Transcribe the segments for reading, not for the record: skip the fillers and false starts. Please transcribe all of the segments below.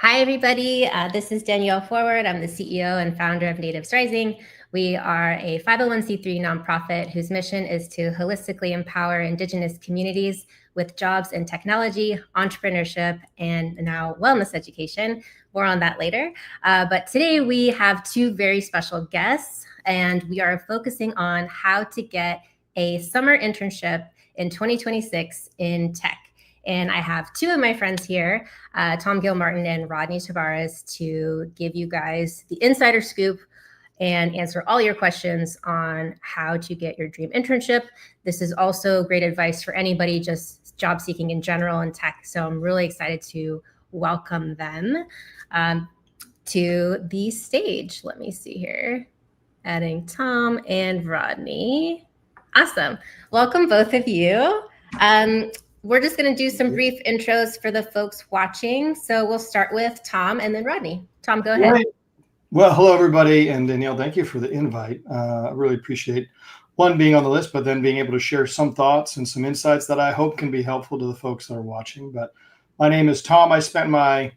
Hi, everybody. This is Danielle Forward. I'm the CEO and founder of Natives Rising. We are a 501c3 nonprofit whose mission is to holistically empower Indigenous communities with jobs in technology, entrepreneurship, and now wellness education. More on that later. But today we have two very special guests, and we are focusing on how to get a summer internship in 2026 in tech. And I have two of my friends here, Tom Gilmartin and Rodney Tavares, to give you guys the insider scoop and answer all your questions on how to get your dream internship. This is also great advice for anybody just job seeking in general in tech. So I'm really excited to welcome them to the stage. Let me see here. Adding Tom and Rodney. Awesome. Welcome, both of you. We're just going to do some brief intros for the folks watching. So we'll start with Tom and then Rodney. Tom, go ahead. Right. Well, hello, everybody. And Danielle, thank you for the invite. I really appreciate one, being on the list, but then being able to share some thoughts and some insights that I hope can be helpful to the folks that are watching. But my name is Tom. I spent my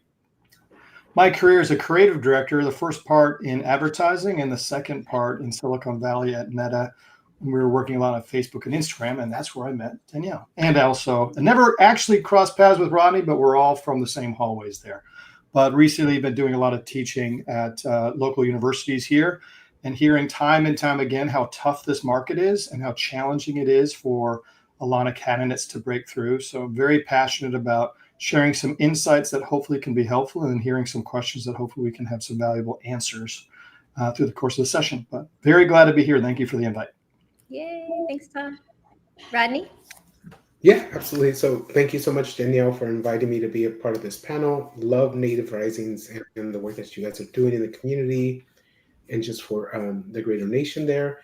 career as a creative director, the first part in advertising and the second part in Silicon Valley at Meta. We were working a lot on Facebook and Instagram, and that's where I met Danielle. And also, I never actually crossed paths with Rodney, but we're all from the same hallways there. But recently, I've been doing a lot of teaching at local universities here and hearing time and time again how tough this market is and how challenging it is for a lot of candidates to break through. So I'm very passionate about sharing some insights that hopefully can be helpful and then hearing some questions that hopefully we can have some valuable answers through the course of the session. But very glad to be here. Thank you for the invite. Yay. Thanks, Tom. Rodney? Yeah, absolutely. So thank you so much, Danielle, for inviting me to be a part of this panel. Love Native Risings and the work that you guys are doing in the community and just for the greater nation there.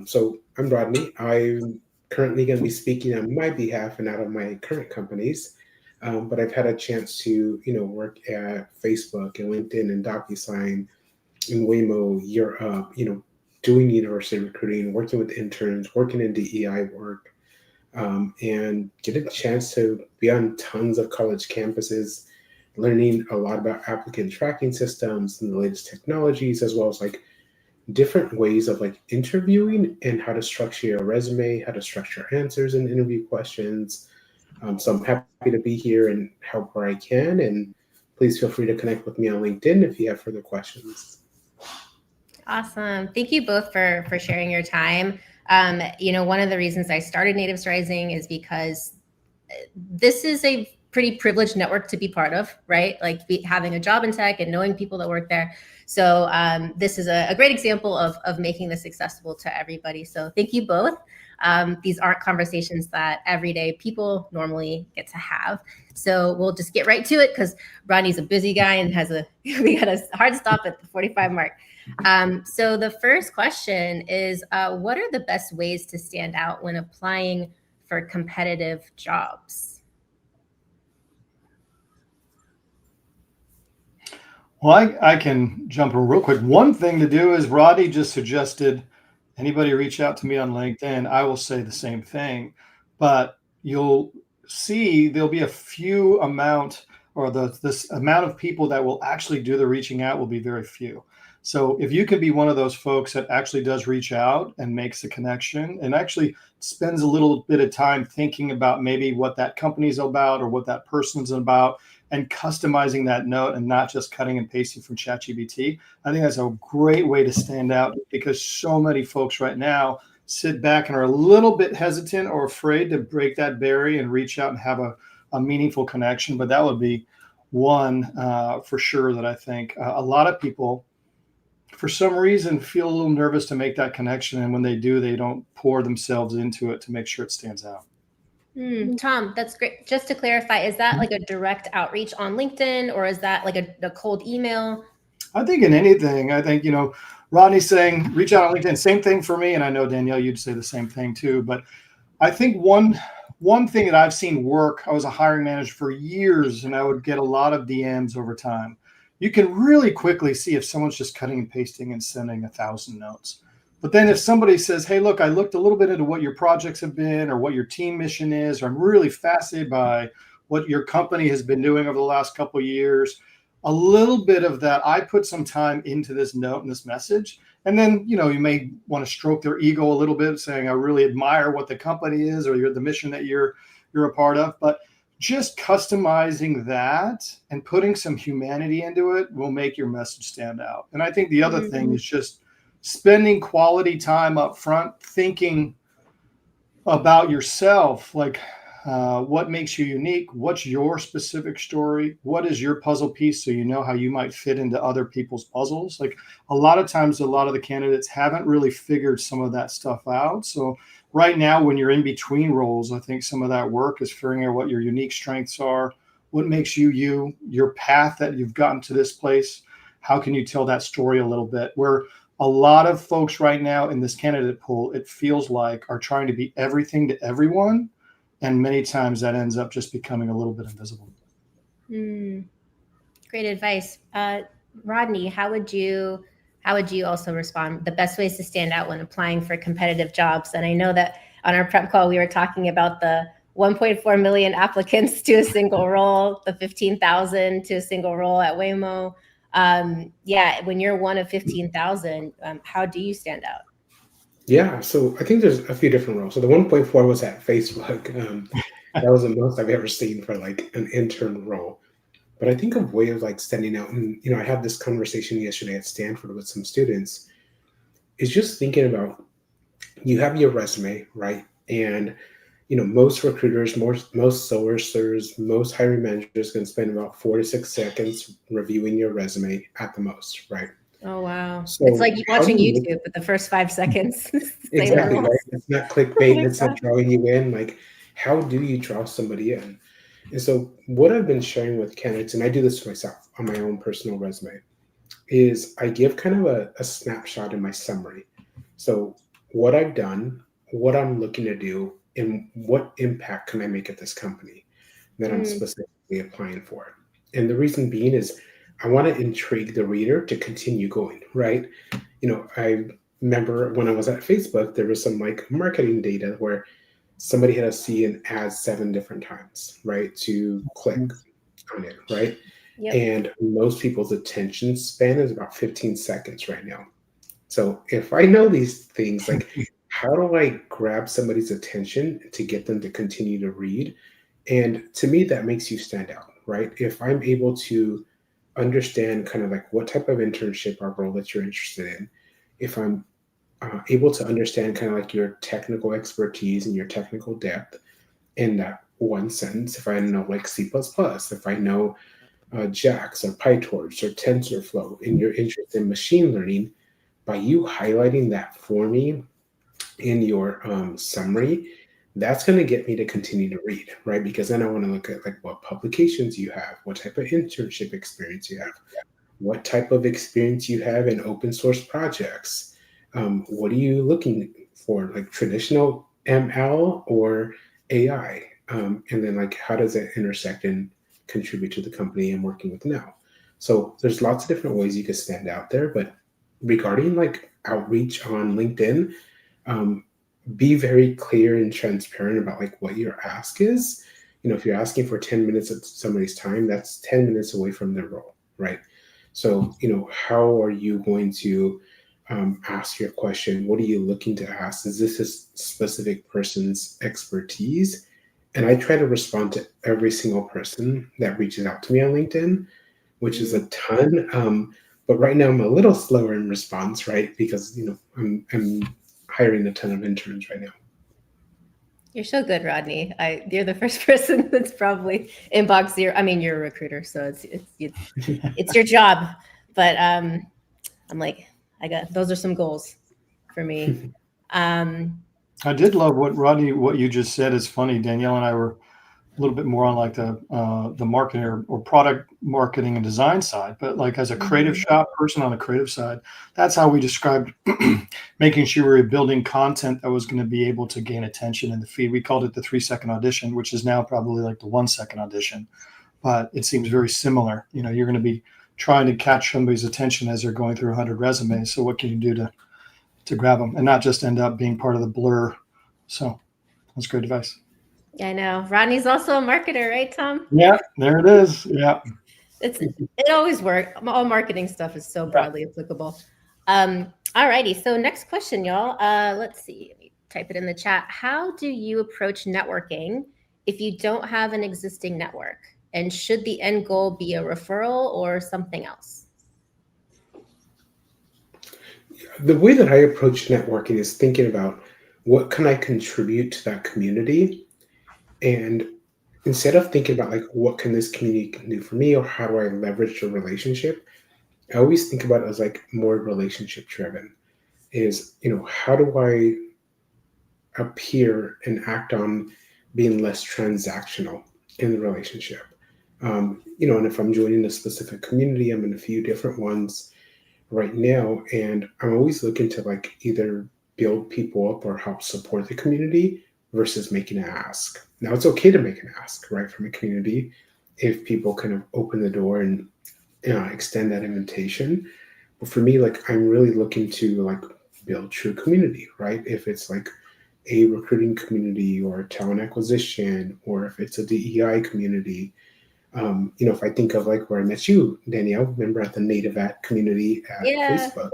So I'm Rodney. I'm currently going to be speaking on my behalf and out of my current companies. But I've had a chance to, work at Facebook and LinkedIn and DocuSign and Waymo, Europe, doing university recruiting, working with interns, working in DEI work, and get a chance to be on tons of college campuses, learning a lot about applicant tracking systems and the latest technologies, as well as different ways of interviewing and how to structure your resume, how to structure answers and interview questions. So I'm happy to be here and help where I can. And please feel free to connect with me on LinkedIn if you have further questions. Awesome. Thank you both for sharing your time. One of the reasons I started Natives Rising is because this is a pretty privileged network to be part of, right? Having a job in tech and knowing people that work there. So this is a great example of making this accessible to everybody. So thank you both. These aren't conversations that everyday people normally get to have. So we'll just get right to it because Rodney's a busy guy and we got a hard stop at the 45 mark. So the first question is, what are the best ways to stand out when applying for competitive jobs? Well, I can jump in real quick. One thing to do is Rodney just suggested anybody reach out to me on LinkedIn. I will say the same thing, but you'll see there'll be a few amount or this amount of people that will actually do the reaching out will be very few. So if you can be one of those folks that actually does reach out and makes a connection and actually spends a little bit of time thinking about maybe what that company's about or what that person's about and customizing that note and not just cutting and pasting from ChatGPT, I think that's a great way to stand out because so many folks right now sit back and are a little bit hesitant or afraid to break that barrier and reach out and have a meaningful connection. But that would be one for sure that I think a lot of people, for some reason, feel a little nervous to make that connection. And when they do, they don't pour themselves into it to make sure it stands out. Tom, that's great. Just to clarify, is that like a direct outreach on LinkedIn or is that like a cold email? I think in anything, Rodney's saying reach out on LinkedIn, same thing for me. And I know, Danielle, you'd say the same thing too. But I think one thing that I've seen work, I was a hiring manager for years and I would get a lot of DMs over time. You can really quickly see if someone's just cutting and pasting and sending 1,000 notes. But then if somebody says, hey, look, I looked a little bit into what your projects have been or what your team mission is, or I'm really fascinated by what your company has been doing over the last couple of years, a little bit of that. I put some time into this note and this message. And then, you may want to stroke their ego a little bit, saying, I really admire what the company is or the mission that you're a part of. But just customizing that and putting some humanity into it will make your message stand out. And I think the other thing is just spending quality time up front, thinking about yourself, like what makes you unique, what's your specific story, what is your puzzle piece, so you know how you might fit into other people's puzzles. Like a lot of times, a lot of the candidates haven't really figured some of that stuff out. So right now, when you're in between roles, I think some of that work is figuring out what your unique strengths are, what makes you you, your path that you've gotten to this place. How can you tell that story a little bit? Where a lot of folks right now in this candidate pool, it feels like, are trying to be everything to everyone. And many times that ends up just becoming a little bit invisible. Great advice. Rodney, how would you also respond? The best ways to stand out when applying for competitive jobs. And I know that on our prep call, we were talking about the 1.4 million applicants to a single role, the 15,000 to a single role at Waymo. When you're one of 15,000, how do you stand out? Yeah, so I think there's a few different roles. So the 1.4 was at Facebook. That was the most I've ever seen for like an intern role. But I think a way of like standing out, and I had this conversation yesterday at Stanford with some students, is just thinking about, you have your resume, right? And most recruiters, most sourcers, most hiring managers can spend about 4 to 6 seconds reviewing your resume at the most, right? Oh, wow. So it's like watching YouTube, but the first 5 seconds. Exactly, right? It's not clickbait. It's not drawing you in. Like, how do you draw somebody in? And so what I've been sharing with candidates, and I do this myself on my own personal resume, is I give kind of a snapshot in my summary. So what I've done, what I'm looking to do, and what impact can I make at this company that I'm specifically applying for. And the reason being is I want to intrigue the reader to continue going, right? I remember when I was at Facebook, there was some like marketing data where somebody had to see an ad 7 different times, right, to click on it, right? Yep. And most people's attention span is about 15 seconds right now. So if I know these things, like how do I grab somebody's attention to get them to continue to read? And to me, that makes you stand out, right? If I'm able to understand kind of like what type of internship or role that you're interested in, if I'm able to understand kind of like your technical expertise and your technical depth in that one sentence, if I know like C++, if I know JAX or PyTorch or TensorFlow, and you're interested in machine learning, by you highlighting that for me in your summary, that's going to get me to continue to read, right? Because then I want to look at like what publications you have, what type of internship experience you have, what type of experience you have in open source projects. What are you looking for, like traditional ML or AI? And then like, how does that intersect and contribute to the company I'm working with now? So there's lots of different ways you could stand out there, but regarding like outreach on LinkedIn, be very clear and transparent about like what your ask is. If you're asking for 10 minutes of somebody's time, that's 10 minutes away from their role, right? So, how are you going to ask your question? What are you looking to ask? Is this a specific person's expertise? And I try to respond to every single person that reaches out to me on LinkedIn, which is a ton. But right now I'm a little slower in response, right? Because, I'm hiring a ton of interns right now. You're so good, Rodney. You're the first person that's probably inbox zero. I mean, you're a recruiter, so it's your job. But I'm like, those are some goals for me. I did love what you just said. Is funny. Danielle and I were a little bit more on like the marketing or product marketing and design side, but like as a creative shop person on the creative side, that's how we described making sure we were building content that was going to be able to gain attention in the feed. We called it the 3-second audition, which is now probably like the 1-second audition, but it seems very similar. You're going to be trying to catch somebody's attention as they're going through 100 resumes. So what can you do to grab them and not just end up being part of the blur? So that's great advice. I know. Rodney's also a marketer, right, Tom? Yeah, there it is. Yeah. It always works. All marketing stuff is so broadly applicable. All righty. So next question, y'all. Let's see. Let me type it in the chat. How do you approach networking if you don't have an existing network? And should the end goal be a referral or something else? The way that I approach networking is thinking about what can I contribute to that community, and instead of thinking about like what can this community do for me or how do I leverage the relationship, I always think about it as like more relationship driven. Is how do I appear and act on being less transactional in the relationship? And if I'm joining a specific community, I'm in a few different ones right now, and I'm always looking to like either build people up or help support the community versus making an ask. Now it's okay to make an ask, right, from a community if people kind of open the door and extend that invitation. But for me, like I'm really looking to like build true community, right? If it's like a recruiting community or a talent acquisition, or if it's a DEI community. If I think of like where I met you, Danielle, remember at the Native at community at Facebook,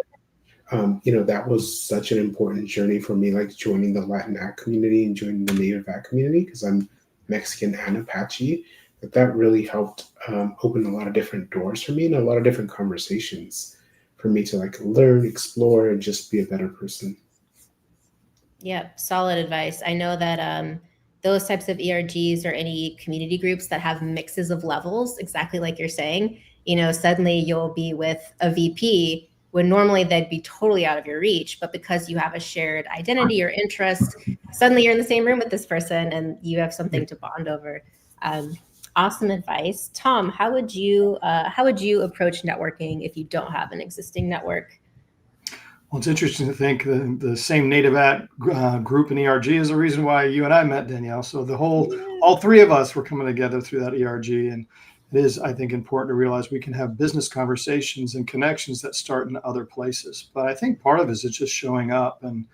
that was such an important journey for me, like joining the Latin Act community and joining the Native Act community, because I'm Mexican and Apache. That really helped open a lot of different doors for me and a lot of different conversations for me to like learn, explore, and just be a better person. Yep, solid advice. I know that those types of ERGs or any community groups that have mixes of levels, exactly like you're saying, suddenly you'll be with a VP when normally they'd be totally out of your reach, but because you have a shared identity or interest, suddenly you're in the same room with this person and you have something to bond over. Awesome advice. Tom, how would you approach networking if you don't have an existing network? Well, it's interesting to think the same Native at group in ERG is the reason why you and I met, Danielle. So all three of us were coming together through that ERG. And it is, I think, important to realize we can have business conversations and connections that start in other places. But I think part of it is it's just showing up. And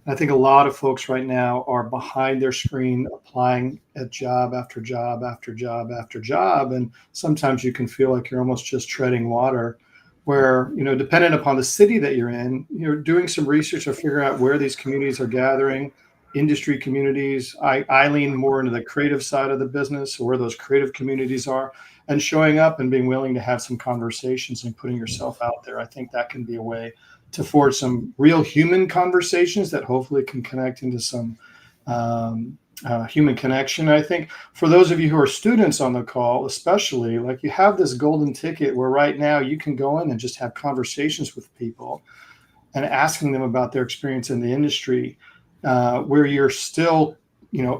I think a lot of folks right now are behind their screen applying at job after job after job after job. And sometimes you can feel like you're almost just treading water, where, dependent upon the city that you're in, you're doing some research to figure out where these communities are gathering, industry communities. I lean more into the creative side of the business, where those creative communities are, and showing up and being willing to have some conversations and putting yourself out there. I think that can be a way to forge some real human conversations that hopefully can connect into some human connection. I think for those of you who are students on the call, especially, like you have this golden ticket where right now you can go in and just have conversations with people and asking them about their experience in the industry, where you're still,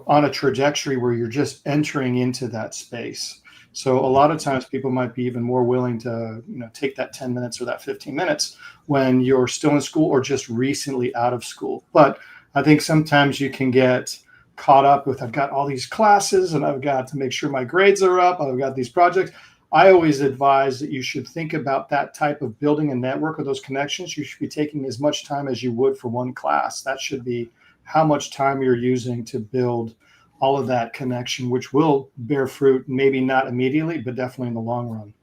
on a trajectory where you're just entering into that space. So a lot of times people might be even more willing to, take that 10 minutes or that 15 minutes when you're still in school or just recently out of school. But I think sometimes you can get caught up with, I've got all these classes and I've got to make sure my grades are up. I've got these projects. I always advise that you should think about that type of building a network of those connections. You should be taking as much time as you would for one class. That should be how much time you're using to build all of that connection, which will bear fruit, maybe not immediately, but definitely in the long run.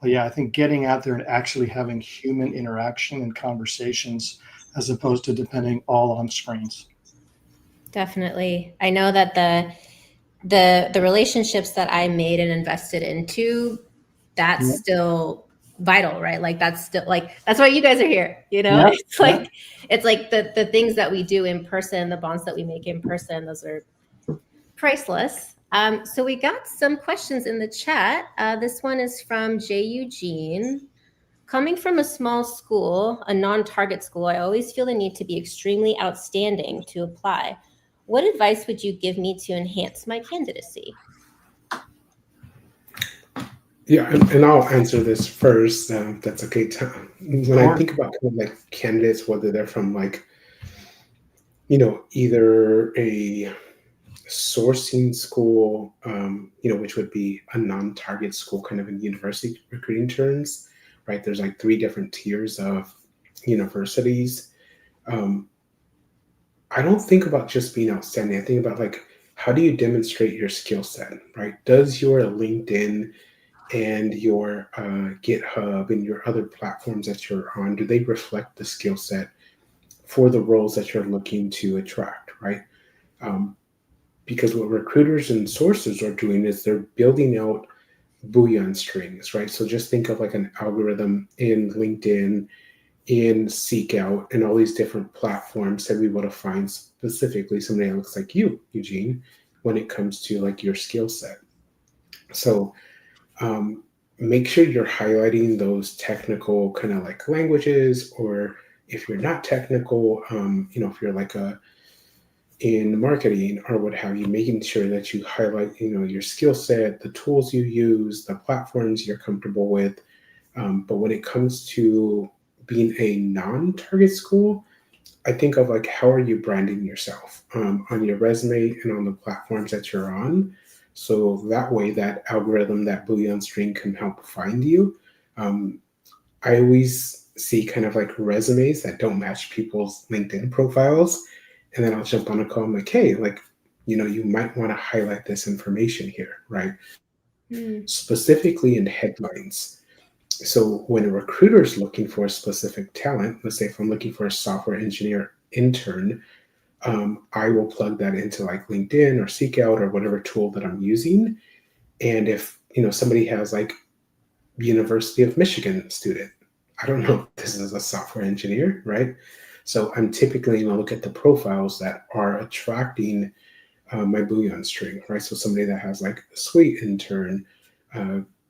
But yeah, I think getting out there and actually having human interaction and conversations as opposed to depending all on screens. Definitely. I know that the relationships that I made and invested into, that's still vital, right? Like that's still that's why you guys are here. It's like the things that we do in person, the bonds that we make in person, those are priceless. So we got some questions in the chat. This one is from J. Eugene. Coming from a small school, a non-target school, I always feel the need to be extremely outstanding to apply. What advice would you give me to enhance my candidacy? Yeah, and I'll answer this first. That's okay, Tom. When I think about kind of like candidates, whether they're from like, either a sourcing school, which would be a non-target school kind of in university recruiting terms, right? There's like 3 different tiers of universities. I don't think about just being outstanding. I think about like, how do you demonstrate your skill set, right? Does your LinkedIn, and your GitHub and your other platforms that you're on, do they reflect the skill set for the roles that you're looking to attract, right? Because what recruiters and sources are doing is they're building out Boolean strings, right? So just think of like an algorithm in LinkedIn, in Seek Out, and all these different platforms that we want to find specifically somebody that looks like you, Eugene, when it comes to like your skill set. So make sure you're highlighting those technical kind of like languages, or if you're not technical, if you're like in marketing or what have you, making sure that you highlight, your skill set, the tools you use, the platforms you're comfortable with. But when it comes to being a non-target school, I think of like, how are you branding yourself on your resume and on the platforms that you're on? So that way, that algorithm, that Boolean string can help find you. I always see kind of like resumes that don't match people's LinkedIn profiles. And then I'll jump on a call. I'm like, hey, like, you might want to highlight this information here, right? Specifically in headlines. So when a recruiter is looking for a specific talent, let's say if I'm looking for a software engineer intern, I will plug that into like LinkedIn or Seek Out or whatever tool that I'm using. And if somebody has like University of Michigan student, I don't know if this is a software engineer, right? So I'm typically going to look at the profiles that are attracting my Boolean string, right? So somebody that has like a sweet intern,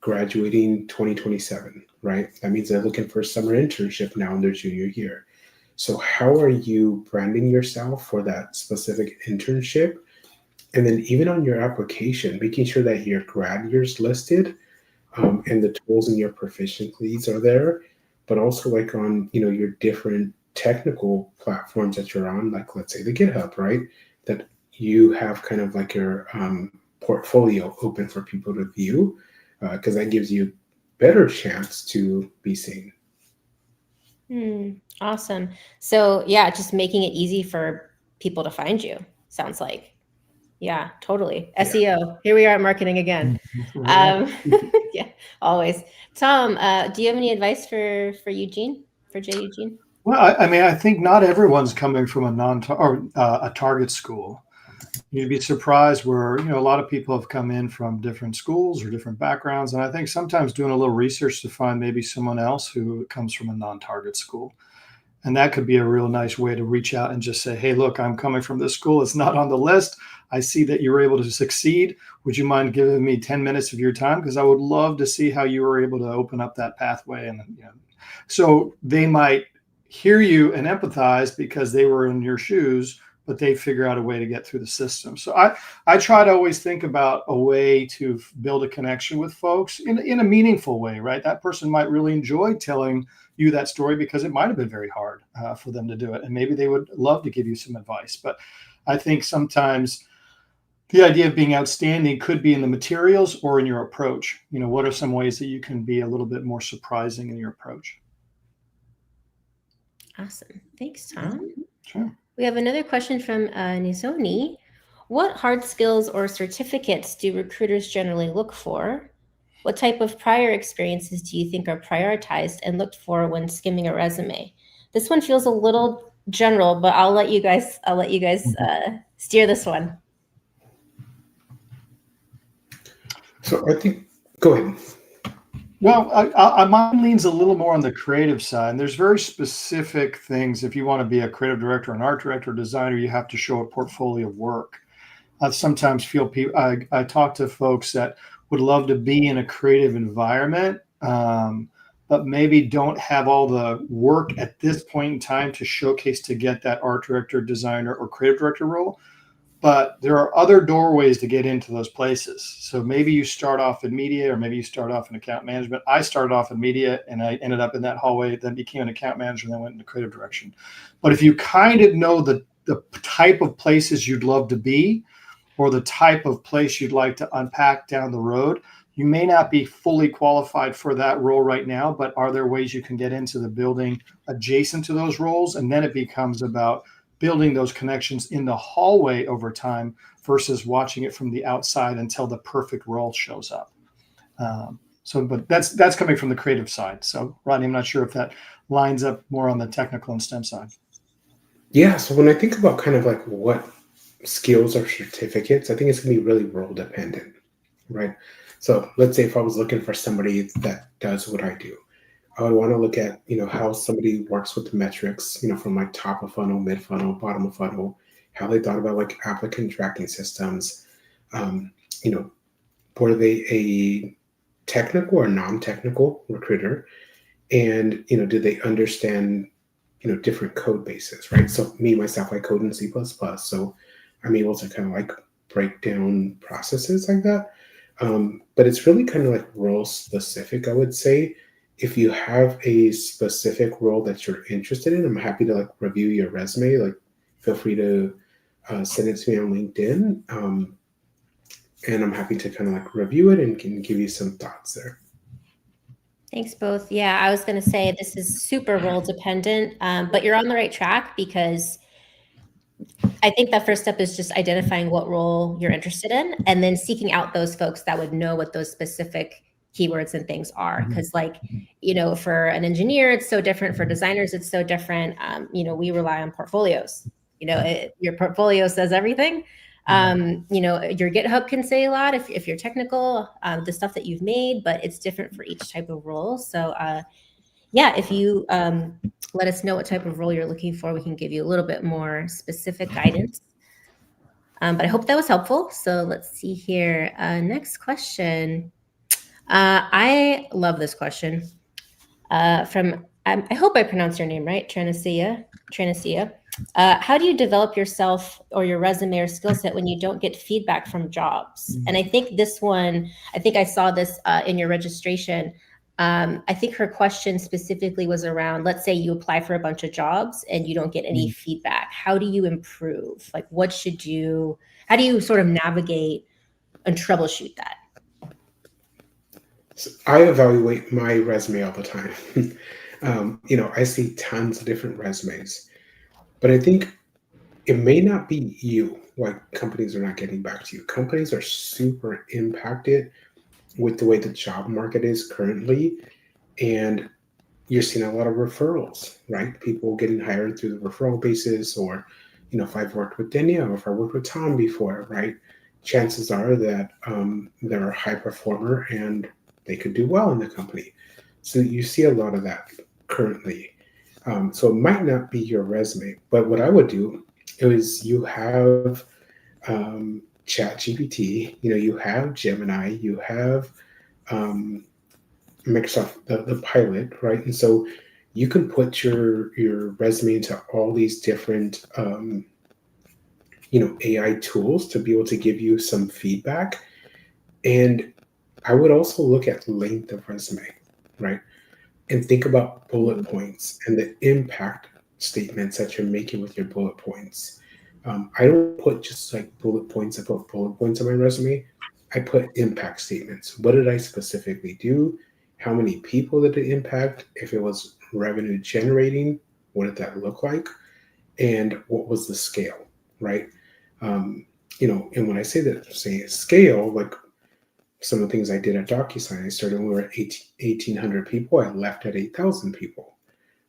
graduating 2027, right? That means they're looking for a summer internship now in their junior year. So how are you branding yourself for that specific internship? And then even on your application, making sure that your grad year's listed, and the tools and your proficiencies are there, but also like on, your different technical platforms that you're on, like let's say the GitHub, right? That you have kind of like your portfolio open for people to view, because that gives you better chance to be seen. Awesome. So yeah, just making it easy for people to find you, sounds like. Yeah, totally. Yeah. SEO. Here we are at marketing again. Yeah, always. Tom, do you have any advice for Eugene, for J. Eugene? Well, I think not everyone's coming from a target school. You'd be surprised where, a lot of people have come in from different schools or different backgrounds. And I think sometimes doing a little research to find maybe someone else who comes from a non-target school. And that could be a real nice way to reach out and just say, hey, look, I'm coming from this school. It's not on the list. I see that you were able to succeed. Would you mind giving me 10 minutes of your time? Because I would love to see how you were able to open up that pathway. And so they might hear you and empathize because they were in your shoes, but they figure out a way to get through the system. So I try to always think about a way to build a connection with folks in a meaningful way, right? That person might really enjoy telling you that story because it might have been very hard for them to do it. And maybe they would love to give you some advice. But I think sometimes the idea of being outstanding could be in the materials or in your approach. What are some ways that you can be a little bit more surprising in your approach? Awesome. Thanks, Tom. Sure. We have another question from Nizoni. What hard skills or certificates do recruiters generally look for? What type of prior experiences do you think are prioritized and looked for when skimming a resume? This one feels a little general, but I'll let you guys steer this one. So I think, go ahead. Well, mine leans a little more on the creative side. And there's very specific things. If you want to be a creative director, an art director, designer, you have to show a portfolio of work. I sometimes feel I talk to folks that would love to be in a creative environment, but maybe don't have all the work at this point in time to showcase to get that art director, designer, or creative director role. But there are other doorways to get into those places. So maybe you start off in media, or maybe you start off in account management. I started off in media and I ended up in that hallway, then became an account manager, and then went into creative direction. But if you kind of know the type of places you'd love to be, or the type of place you'd like to unpack down the road, you may not be fully qualified for that role right now, but are there ways you can get into the building adjacent to those roles? And then it becomes about building those connections in the hallway over time versus watching it from the outside until the perfect role shows up. So, but that's coming from the creative side. So, Rodney, I'm not sure if that lines up more on the technical and STEM side. Yeah. So when I think about kind of like what skills or certificates, I think it's going to be really role dependent, right? So let's say if I was looking for somebody that does what I do, I would want to look at, how somebody works with the metrics, from like top of funnel, mid funnel, bottom of funnel, how they thought about like applicant tracking systems. Um, you know, were they a technical or non-technical recruiter? And, did they understand, different code bases, right? So me, myself, I code in C++. So I'm able to kind of like break down processes like that. But it's really kind of like role specific, I would say. If you have a specific role that you're interested in, I'm happy to like review your resume. Like, feel free to send it to me on LinkedIn, and I'm happy to kind of like review it and can give you some thoughts there. Thanks both. Yeah, I was going to say this is super role dependent, but you're on the right track because I think that first step is just identifying what role you're interested in and then seeking out those folks that would know what those specific keywords and things are. Because for an engineer, it's so different. For designers, it's so different. We rely on portfolios. Your portfolio says everything. Your GitHub can say a lot if you're technical, the stuff that you've made, but it's different for each type of role. So if you let us know what type of role you're looking for, we can give you a little bit more specific guidance. But I hope that was helpful. So let's see here. Next question. I love this question from, I hope I pronounced your name right, Tranesia. How do you develop yourself or your resume or skill set when you don't get feedback from jobs? And I think I saw this in your registration. I think her question specifically was around, let's say you apply for a bunch of jobs and you don't get any feedback. How do you improve? Like, how do you sort of navigate and troubleshoot that? So I evaluate my resume all the time. I see tons of different resumes, but I think it may not be you why companies are not getting back to you. Companies are super impacted with the way the job market is currently, and you're seeing a lot of referrals, right? People getting hired through the referral basis, or if I've worked with Danielle, if I worked with Tom before, right? Chances are that they're a high performer and they could do well in the company. So you see a lot of that currently. So it might not be your resume, but what I would do is you have Chat GPT, you have Gemini, you have Microsoft, the pilot, right? And so you can put your resume into all these different AI tools to be able to give you some feedback. And I would also look at length of resume, right? And think about bullet points and the impact statements that you're making with your bullet points. I don't put just like bullet points. I put bullet points on my resume. I put impact statements. What did I specifically do? How many people did it impact? If it was revenue generating, what did that look like? And what was the scale, right? And when I say that, say scale, like some of the things I did at DocuSign, I started when we were at 1,800 people. I left at 8,000 people,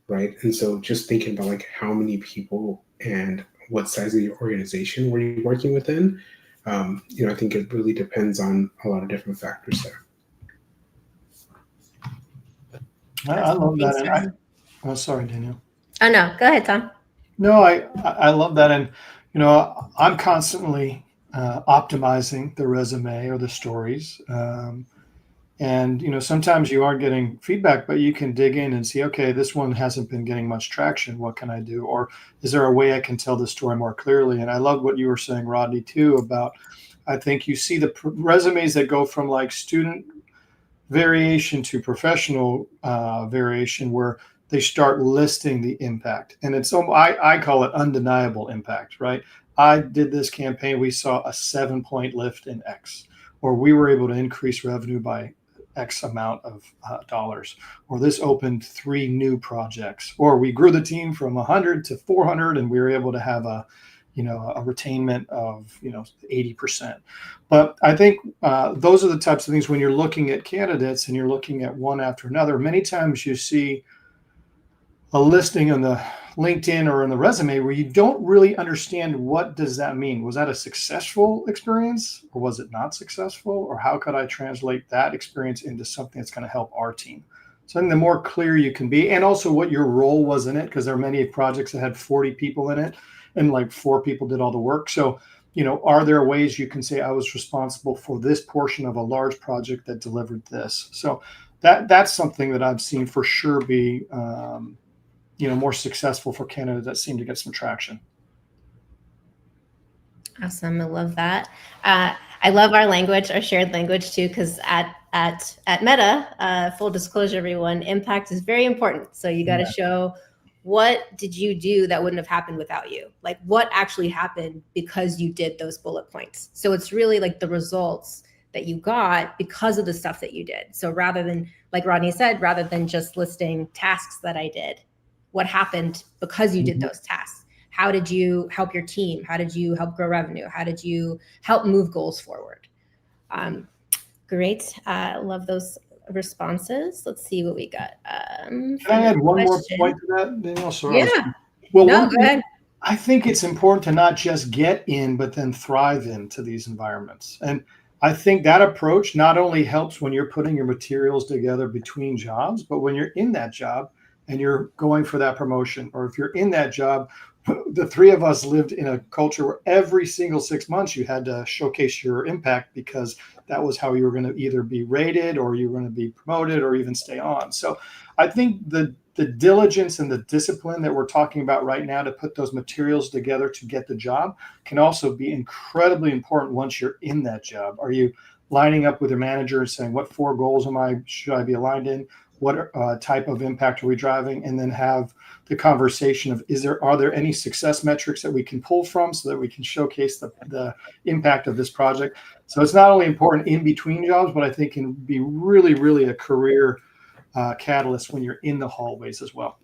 right? And so just thinking about like how many people and what size of your organization were you working within, I think it really depends on a lot of different factors there. I love that. Oh, sorry, Danielle. Oh, no. Go ahead, Tom. No, I love that. And, I'm constantly optimizing the resume or the stories. And sometimes you aren't getting feedback, but you can dig in and see, okay, this one hasn't been getting much traction. What can I do? Or is there a way I can tell the story more clearly? And I love what you were saying, Rodney, too, about, I think you see the resumes that go from like student variation to professional variation, where they start listing the impact. And it's, I call it undeniable impact, right? I did this campaign. We saw a 7-point lift in X, or we were able to increase revenue by X amount of dollars, or this opened 3 new projects, or we grew the team from 100 to 400 and we were able to have a a retainment of 80%. But I think those are the types of things when you're looking at candidates and you're looking at one after another. Many times you see a listing on the LinkedIn or in the resume where you don't really understand what does that mean. Was that a successful experience, or was it not successful? Or how could I translate that experience into something that's going to help our team? So I think the more clear you can be, and also what your role was in it, because there are many projects that had 40 people in it and like 4 people did all the work. So, are there ways you can say I was responsible for this portion of a large project that delivered this? So that's something that I've seen for sure be more successful for candidates that seem to get some traction. Awesome. I love that. I love our language, our shared language too, because at Meta, full disclosure, everyone, impact is very important. So you got to show what did you do that wouldn't have happened without you? Like what actually happened because you did those bullet points. So it's really like the results that you got because of the stuff that you did. So rather than, like Rodney said, rather than just listing tasks that I did, what happened because you did those tasks? How did you help your team? How did you help grow revenue? How did you help move goals forward? Great. Love those responses. Let's see what we got. Can I add one more point to that, Danielle? Sorry. Yeah. Well, no, go ahead. I think it's important to not just get in, but then thrive into these environments. And I think that approach not only helps when you're putting your materials together between jobs, but when you're in that job and you're going for that promotion, or if you're in that job, the 3 of us lived in a culture where every single 6 months you had to showcase your impact, because that was how you were going to either be rated or you were going to be promoted or even stay on. So I think the diligence and the discipline that we're talking about right now to put those materials together to get the job can also be incredibly important once you're in that job. Are you lining up with your manager and saying, what 4 goals should I be aligned in? What type of impact are we driving? And then have the conversation of, are there any success metrics that we can pull from so that we can showcase the impact of this project? So it's not only important in between jobs, but I think can be really, really a career catalyst when you're in the hallways as well.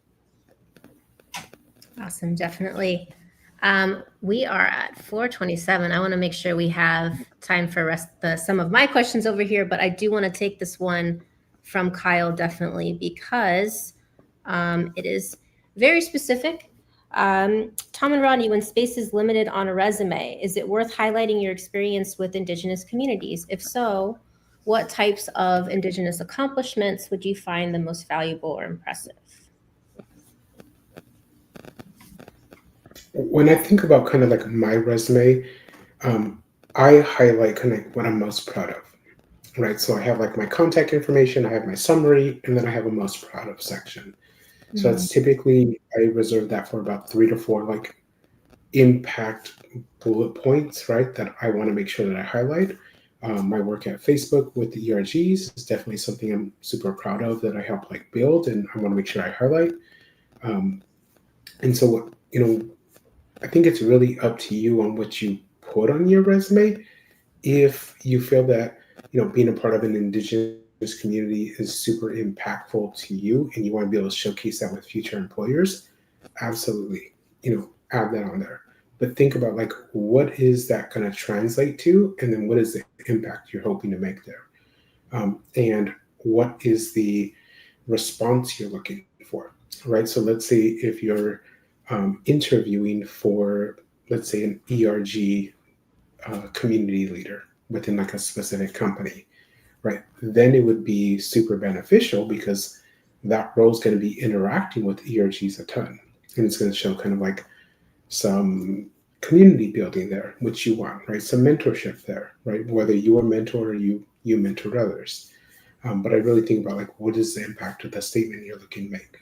Awesome. Definitely. We are at 4:27. I want to make sure we have time for some of my questions over here, but I do want to take this one from Kyle, definitely, because it is very specific. Tom and Rodney, when space is limited on a resume, is it worth highlighting your experience with Indigenous communities? If so, what types of Indigenous accomplishments would you find the most valuable or impressive? When I think about kind of like my resume, I highlight kind of what I'm most proud of, right? So I have like my contact information, I have my summary, and then I have a most proud of section. So that's typically, I reserve that for about 3 to 4 like impact bullet points, right? That I want to make sure that I highlight. My work at Facebook with the ERGs is definitely something I'm super proud of that I helped like build, and I want to make sure I highlight. And so, I think it's really up to you on what you put on your resume. If you feel that, being a part of an Indigenous community is super impactful to you and you want to be able to showcase that with future employers, absolutely, add that on there. But think about like, what is that going to translate to? And then what is the impact you're hoping to make there? And what is the response you're looking for, right? So let's say if you're interviewing for, let's say, an ERG community leader within like a specific company, right? Then it would be super beneficial because that role is going to be interacting with ERGs a ton. And it's going to show kind of like some community building there, which you want, right? Some mentorship there, right? Whether you are mentor or you mentored others. But I really think about like, what is the impact of the statement you're looking to make?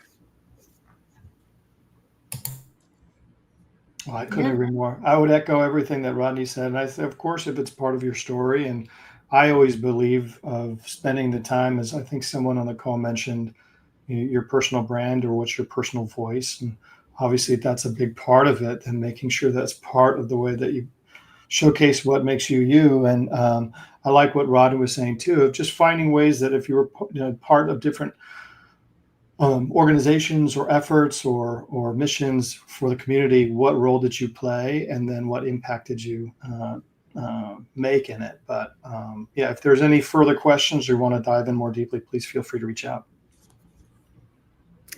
Well, I couldn't agree more. I would echo everything that Rodney said. And I said, of course, if it's part of your story, and I always believe of spending the time, as I think someone on the call mentioned, your personal brand or what's your personal voice. And obviously that's a big part of it, and making sure that's part of the way that you showcase what makes you you. And I like what Rodney was saying too, of just finding ways that if you were part of different organizations or efforts or missions for the community, what role did you play, and then what impact did you make in it? But yeah, if there's any further questions or want to dive in more deeply, please feel free to reach out.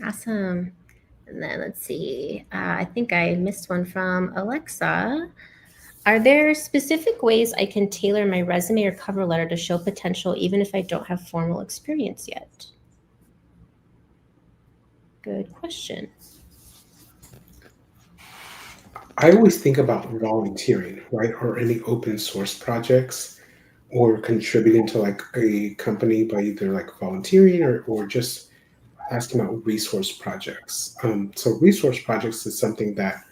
Awesome. And then let's see. I think I missed one from Alexa. Are there specific ways I can tailor my resume or cover letter to show potential even if I don't have formal experience yet? Good question. I always think about volunteering, right? Or any open source projects or contributing to like a company by either like volunteering or just asking about resource projects. So resource projects is something that,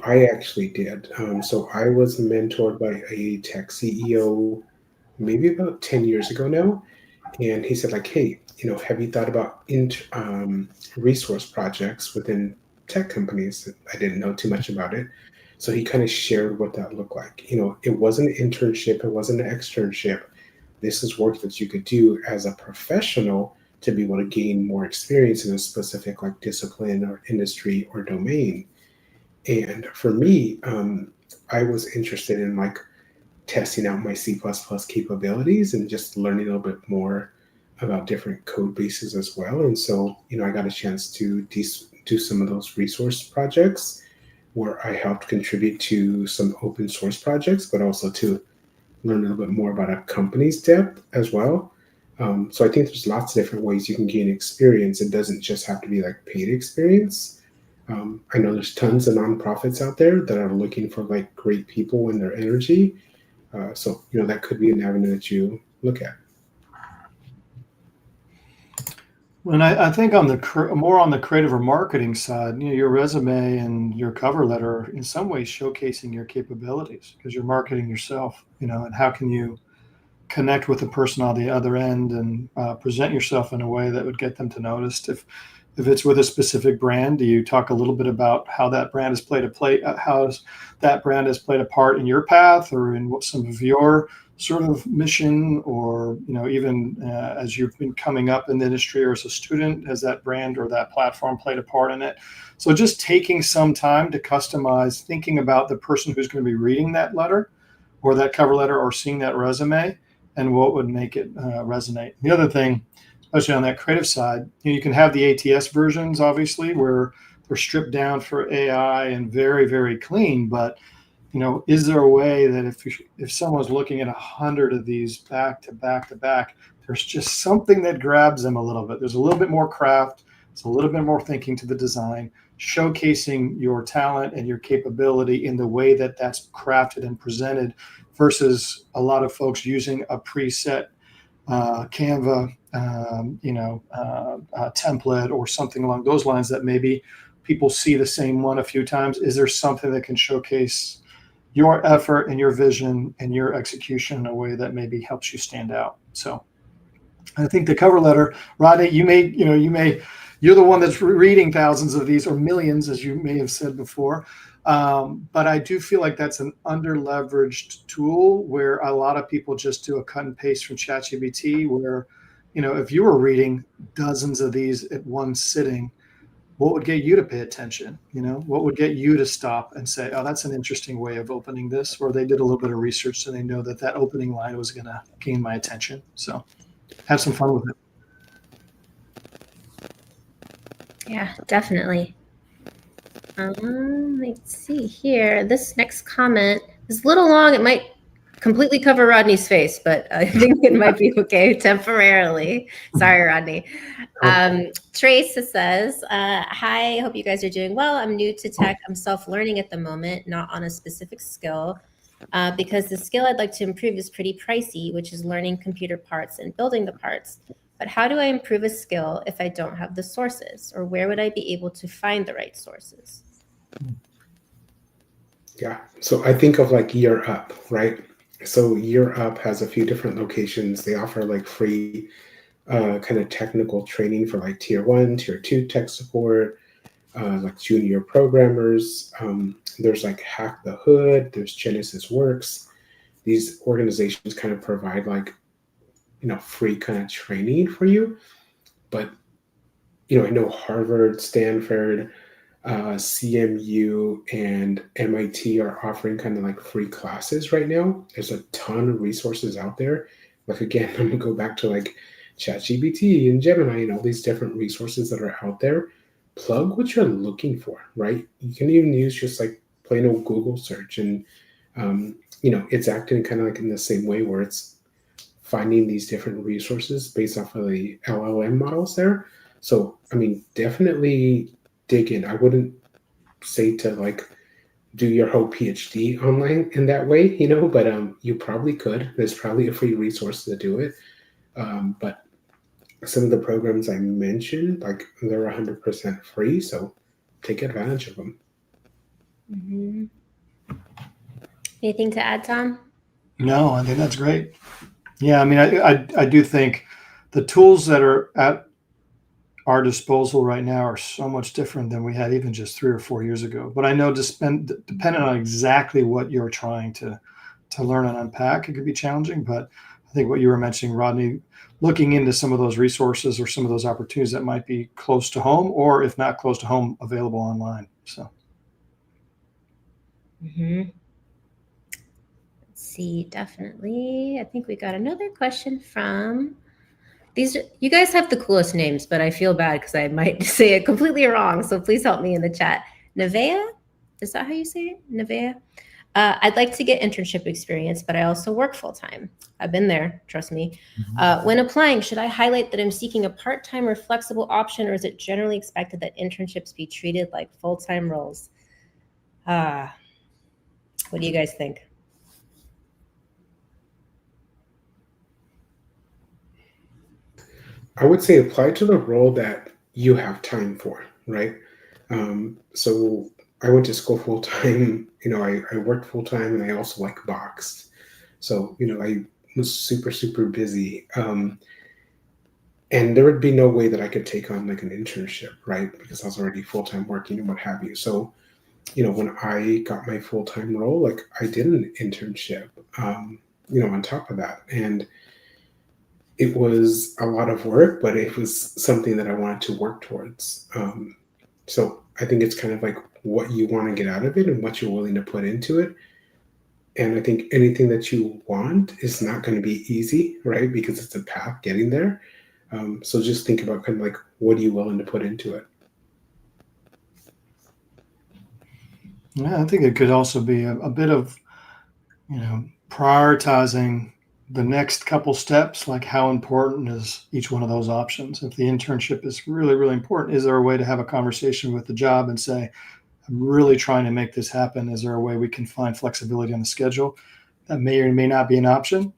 I actually did. So I was mentored by a tech CEO maybe about 10 years ago now. And he said like, hey, have you thought about resource projects within tech companies? I didn't know too much about it. So he kind of shared what that looked like. It wasn't an internship. It wasn't an externship. This is work that you could do as a professional to be able to gain more experience in a specific like discipline or industry or domain. And for me, I was interested in like testing out my C++ capabilities and just learning a little bit more about different code bases as well. And so, I got a chance to do some of those resource projects where I helped contribute to some open source projects, but also to learn a little bit more about a company's depth as well. So I think there's lots of different ways you can gain experience. It doesn't just have to be like paid experience. I know there's tons of nonprofits out there that are looking for like great people and their energy. So that could be an avenue that you look at. And I think on the more on the creative or marketing side, your resume and your cover letter are in some ways showcasing your capabilities because you're marketing yourself, and how can you connect with the person on the other end and present yourself in a way that would get them to notice. If it's with a specific brand, do you talk a little bit about how that brand has played a part in your path or in what some of your sort of mission, or even as you've been coming up in the industry or as a student, has that brand or that platform played a part in it? So just taking some time to customize, thinking about the person who's going to be reading that letter or that cover letter or seeing that resume and what would make it resonate. The other thing, especially on that creative side, you can have the ATS versions, obviously, where they're stripped down for AI and very, very clean. But is there a way that if someone's looking at 100 of these back to back to back, there's just something that grabs them a little bit? There's a little bit more craft. It's a little bit more thinking to the design, showcasing your talent and your capability in the way that that's crafted and presented, versus a lot of folks using a preset Canva, template or something along those lines that maybe people see the same one a few times. Is there something that can showcase your effort and your vision and your execution in a way that maybe helps you stand out? So I think the cover letter, Rodney, you're the one that's reading thousands of these or millions, as you may have said before. But I do feel like that's an under-leveraged tool where a lot of people just do a cut and paste from ChatGPT, where, if you were reading dozens of these at one sitting, what would get you to pay attention? What would get you to stop and say, oh, that's an interesting way of opening this, or they did a little bit of research so they know that opening line was going to gain my attention. So have some fun with it. Yeah, definitely. Let's see here. This next comment is a little long. It might completely cover Rodney's face, but I think it might be okay temporarily. Sorry, Rodney. Trace says, hi, hope you guys are doing well. I'm new to tech. I'm self-learning at the moment, not on a specific skill, because the skill I'd like to improve is pretty pricey, which is learning computer parts and building the parts. But how do I improve a skill if I don't have the sources, or where would I be able to find the right sources? Yeah. So I think of like Year Up, right? So Year Up has a few different locations. They offer like free kind of technical training for like tier 1, tier 2 tech support, like junior programmers. There's like Hack the Hood, there's Genesis Works. These organizations kind of provide like, free kind of training for you. But, I know Harvard, Stanford, CMU, and MIT are offering kind of like free classes right now. There's a ton of resources out there. Like again, I'm gonna go back to like ChatGPT and Gemini and all these different resources that are out there. Plug what you're looking for, right? You can even use just like plain old Google search, and it's acting kind of like in the same way where it's finding these different resources based off of the LLM models there. So, I mean, definitely dig in. I wouldn't say to like do your whole PhD online in that way, but you probably could. There's probably a free resource to do it. But some of the programs I mentioned, like they're 100% free, so take advantage of them. Mm-hmm. Anything to add, Tom? No, I think that's great. Yeah, I mean, I do think the tools that are at our disposal right now are so much different than we had even just 3 or 4 years ago. But I know depending on exactly what you're trying to learn and unpack, it could be challenging. But I think what you were mentioning, Rodney, looking into some of those resources or some of those opportunities that might be close to home, or if not close to home, available online. So. Mm-hmm. Let's see, definitely. I think we got another question from these. You guys have the coolest names, but I feel bad because I might say it completely wrong. So please help me in the chat. Nevea, is that how you say it? Nevea? I'd like to get internship experience, but I also work full-time. I've been there, trust me. When applying, should I highlight that I'm seeking a part-time or flexible option, or is it generally expected that internships be treated like full-time roles? What do you guys think? I would say apply to the role that you have time for, right? So I went to school full time. I worked full time, and I also like boxed. So I was super super busy, and there would be no way that I could take on like an internship, right? Because I was already full time working and what have you. So when I got my full time role, like I did an internship, on top of that, and it was a lot of work, but it was something that I wanted to work towards. So I think it's kind of like what you want to get out of it and what you're willing to put into it. And I think anything that you want is not going to be easy, right? Because it's a path getting there. So just think about kind of like, what are you willing to put into it? Yeah, I think it could also be a bit of, prioritizing the next couple steps, like how important is each one of those options? If the internship is really, really important, is there a way to have a conversation with the job and say, I'm really trying to make this happen. Is there a way we can find flexibility on the schedule? That may or may not be an option,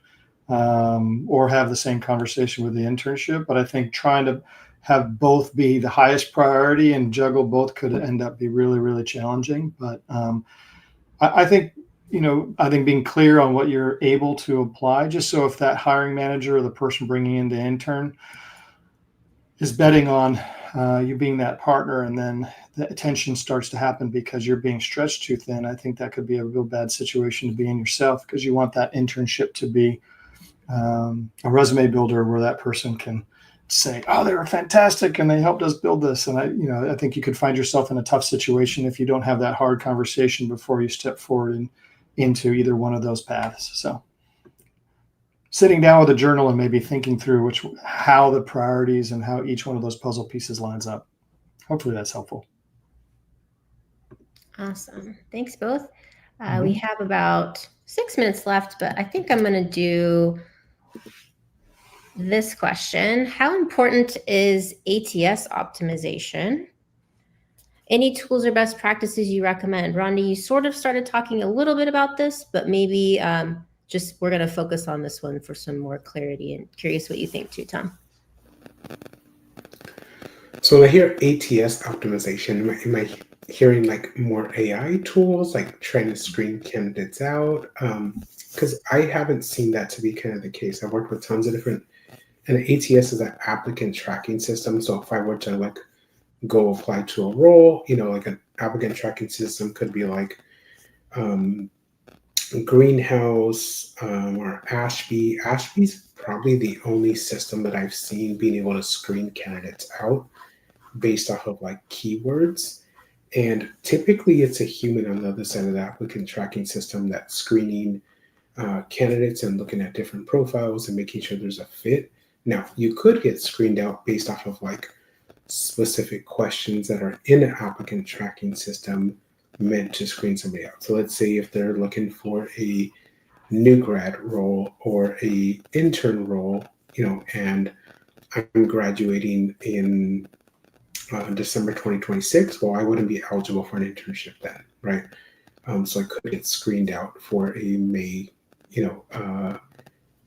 or have the same conversation with the internship. But I think trying to have both be the highest priority and juggle both could end up be really, really challenging. But I think, I think being clear on what you're able to apply, just so if that hiring manager or the person bringing in the intern is betting on you being that partner, and then the attention starts to happen because you're being stretched too thin, I think that could be a real bad situation to be in yourself, because you want that internship to be a resume builder where that person can say, oh, they were fantastic and they helped us build this. And I think you could find yourself in a tough situation if you don't have that hard conversation before you step forward into either one of those paths. So sitting down with a journal and maybe thinking through how the priorities and how each one of those puzzle pieces lines up. Hopefully that's helpful. Awesome. Thanks both. We have about 6 minutes left, but I think I'm going to do this question. How important is ATS optimization? Any tools or best practices you recommend? Rodney, you sort of started talking a little bit about this, but maybe just we're going to focus on this one for some more clarity, and curious what you think too, Tom. So when I hear ATS optimization, am I hearing like more AI tools, like trying to screen candidates out? Because I haven't seen that to be kind of the case. I've worked with tons of different, and ATS is an applicant tracking system. So if I were to like go apply to a role, like an applicant tracking system could be like Greenhouse or Ashby. Ashby's probably the only system that I've seen being able to screen candidates out. based off of like keywords. And typically it's a human on the other side of the applicant tracking system that's screening candidates and looking at different profiles and making sure there's a fit. Now, you could get screened out based off of like specific questions that are in an applicant tracking system meant to screen somebody out. So let's say if they're looking for a new grad role or a intern role, and I'm graduating in December 2026, well, I wouldn't be eligible for an internship then, right? So I could get screened out for a May,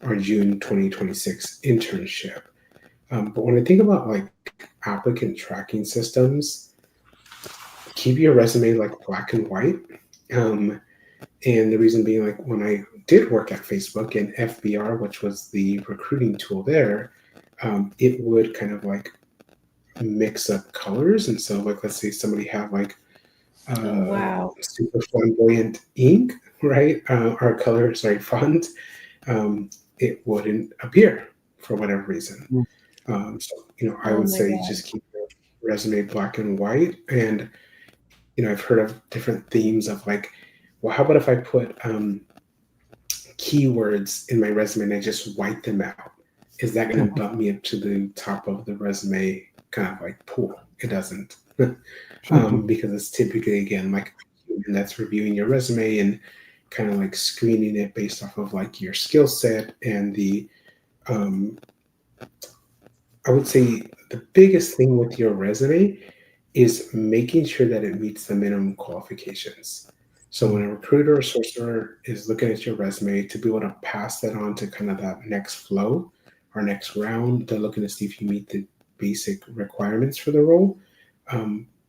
or June 2026 internship. But when I think about like applicant tracking systems, keep your resume like black and white. And the reason being, like when I did work at Facebook and FBR, which was the recruiting tool there, it would kind of like mix up colors. And so like, let's say somebody had like Wow. super flamboyant ink, right? Or color, sorry, font, it wouldn't appear for whatever reason. So, I would say just keep your resume black and white. And, I've heard of different themes of like, well, how about if I put keywords in my resume and I just white them out? Is that going to bump me up to the top of the resume kind of like pool? It doesn't. Because it's typically, again, like that's reviewing your resume and kind of like screening it based off of like your skill set and the I would say the biggest thing with your resume is making sure that it meets the minimum qualifications. So when a recruiter or sourcer is looking at your resume, to be able to pass that on to kind of that next flow or next round, they're looking to see if you meet the basic requirements for the role.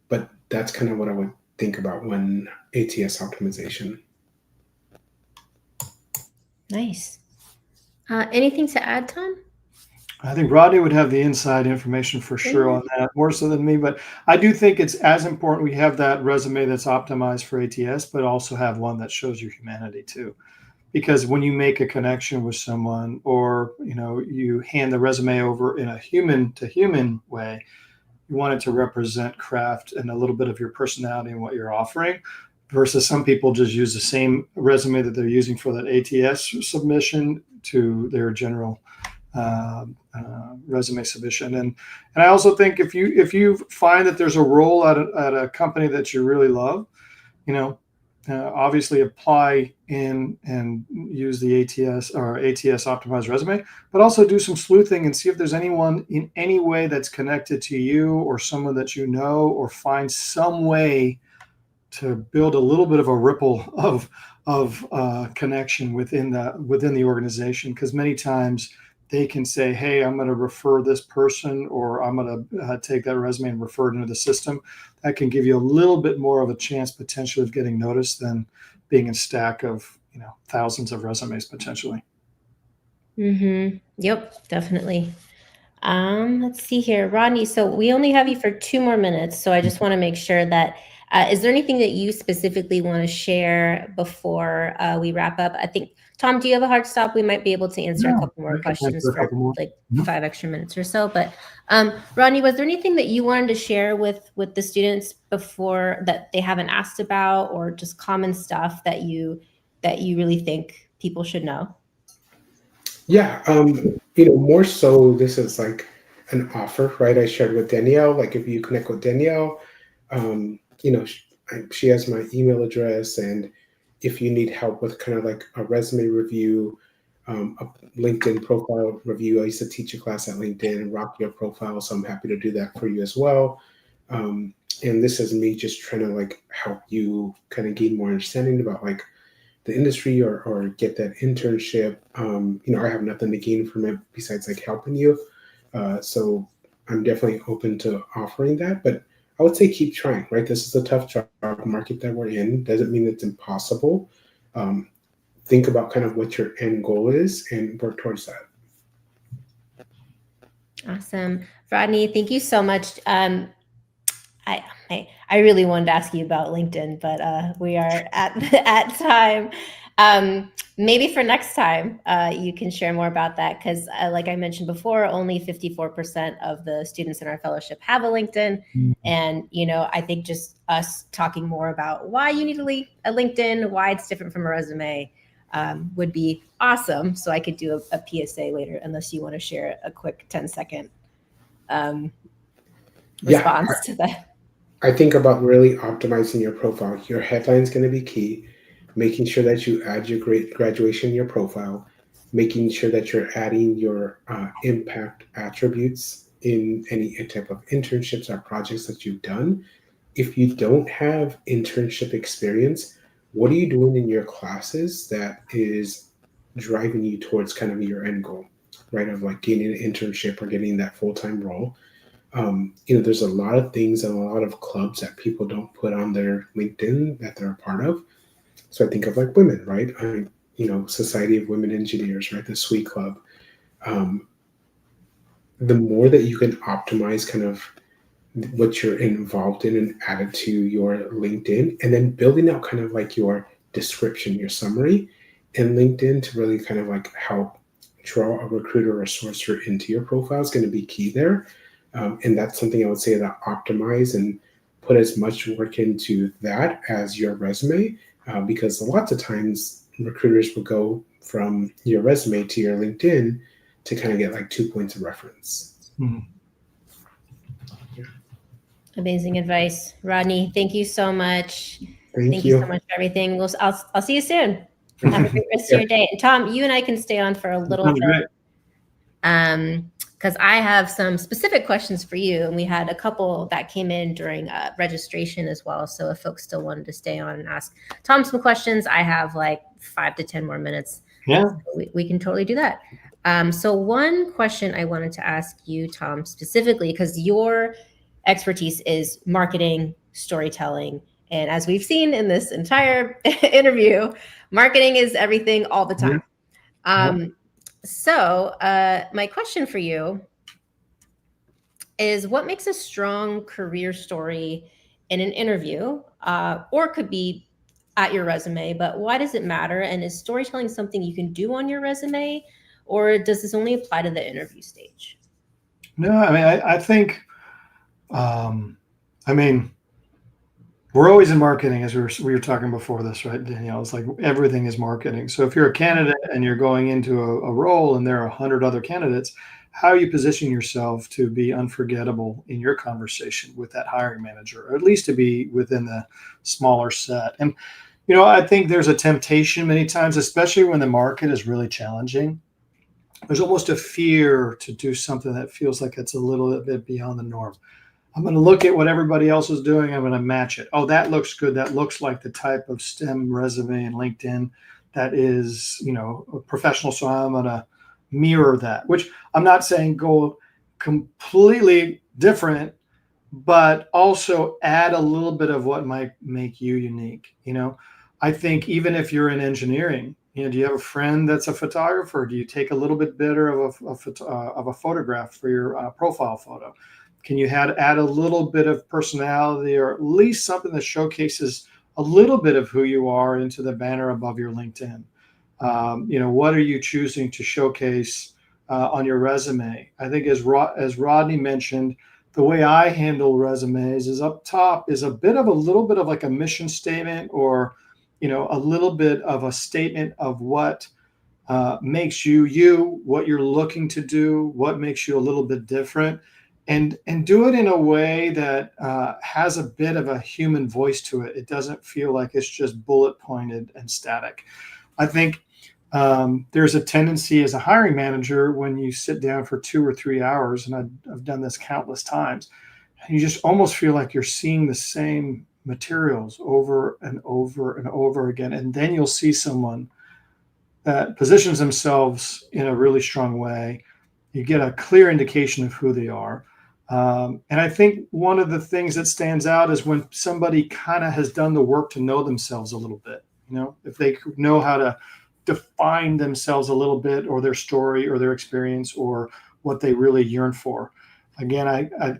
But that's kind of what I would think about when ATS optimization. Nice. Anything to add, Tom? I think Rodney would have the inside information for sure on that, more so than me. But I do think it's as important we have that resume that's optimized for ATS, but also have one that shows your humanity too. Because when you make a connection with someone, or you hand the resume over in a human to human way, you want it to represent craft and a little bit of your personality and what you're offering. Versus some people just use the same resume that they're using for that ATS submission to their general resume submission. And I also think if you find that there's a role at a company that you really love, obviously apply in and use the ATS or ATS optimized resume, but also do some sleuthing and see if there's anyone in any way that's connected to you or someone that you know, or find some way to build a little bit of a ripple of connection within the organization. Because many times they can say, hey, I'm going to refer this person, or I'm going to take that resume and refer it into the system. That can give you a little bit more of a chance potentially of getting noticed than being a stack of thousands of resumes potentially. Yep, definitely. Let's see here, Rodney. So we only have you for 2 more minutes. So I just want to make sure that, is there anything that you specifically want to share before we wrap up? I think, Tom, do you have a hard stop? We might be able to answer a couple more questions for like 5 extra minutes or so. But Rodney, was there anything that you wanted to share with the students before that they haven't asked about, or just common stuff that you really think people should know? Yeah, more so this is like an offer, right? I shared with Danielle, like if you connect with Danielle, she has my email address, and if you need help with kind of like a resume review, a LinkedIn profile review, I used to teach a class at LinkedIn and rock your profile, so I'm happy to do that for you as well. And this is me just trying to like help you kind of gain more understanding about like the industry or get that internship. I have nothing to gain from it besides like helping you. So I'm definitely open to offering that, but I would say keep trying, right? This is a tough job market that we're in. Doesn't mean it's impossible. Think about kind of what your end goal is and work towards that. Awesome. Rodney, thank you so much. I really wanted to ask you about LinkedIn, but we are at time. Maybe for next time, you can share more about that because, like I mentioned before, only 54% of the students in our fellowship have a LinkedIn. And, I think just us talking more about why you need a LinkedIn, why it's different from a resume, would be awesome. So I could do a PSA later, unless you want to share a quick 10-second response to that. I think about really optimizing your profile. Your headline is going to be key. Making sure that you add your great graduation in your profile. Making sure that you're adding your impact attributes in any type of internships or projects that you've done. If you don't have internship experience, what are you doing in your classes that is driving you towards kind of your end goal, right? Of like getting an internship or getting that full-time role. There's a lot of things and a lot of clubs that people don't put on their LinkedIn that they're a part of. So I think of like women, right? Society of Women Engineers, right? The SWE Club. The more that you can optimize kind of what you're involved in and add it to your LinkedIn, and then building out kind of like your description, your summary in LinkedIn to really kind of like help draw a recruiter or a sourcer into your profile is going to be key there. And that's something I would say that optimize and put as much work into that as your resume, because lots of times recruiters will go from your resume to your LinkedIn to kind of get like 2 points of reference. Mm-hmm. Yeah. Amazing advice, Rodney. Thank you so much. Thank you so much for everything. I'll see you soon. Have a great rest of your day. And Tom, you and I can stay on for a little bit. Because I have some specific questions for you, and we had a couple that came in during registration as well. So if folks still wanted to stay on and ask Tom some questions, I have like 5 to 10 more minutes. Yeah, so we can totally do that. So one question I wanted to ask you, Tom, specifically, because your expertise is marketing, storytelling, and as we've seen in this entire interview, marketing is everything all the time. So my question for you is, what makes a strong career story in an interview, or could be at your resume, but why does it matter? And is storytelling something you can do on your resume, or does this only apply to the interview stage? No, I mean, I think, we're always in marketing, as we were talking before this, right, Danielle? It's like everything is marketing. So if you're a candidate and you're going into a role and there are 100 other candidates, how you position yourself to be unforgettable in your conversation with that hiring manager, or at least to be within the smaller set. And, I think there's a temptation many times, especially when the market is really challenging. There's almost a fear to do something that feels like it's a little bit beyond the norm. I'm going to look at what everybody else is doing. I'm going to match it. Oh, that looks good. That looks like the type of STEM resume in LinkedIn that is, professional. So I'm going to mirror that, which I'm not saying go completely different, but also add a little bit of what might make you unique. I think even if you're in engineering, do you have a friend that's a photographer? Do you take a little bit better of a photograph for your profile photo? Can you add a little bit of personality, or at least something that showcases a little bit of who you are into the banner above your LinkedIn? What are you choosing to showcase on your resume? I think as Rodney mentioned, the way I handle resumes is up top is a little bit of like a mission statement, or, a little bit of a statement of what makes you, what you're looking to do, what makes you a little bit different. And do it in a way that has a bit of a human voice to it. It doesn't feel like it's just bullet pointed and static. I think there's a tendency as a hiring manager, when you sit down for 2 or 3 hours, and I've done this countless times, you just almost feel like you're seeing the same materials over and over and over again. And then you'll see someone that positions themselves in a really strong way. You get a clear indication of who they are. And I think one of the things that stands out is when somebody kind of has done the work to know themselves a little bit. If they know how to define themselves a little bit, or their story or their experience, or what they really yearn for. Again,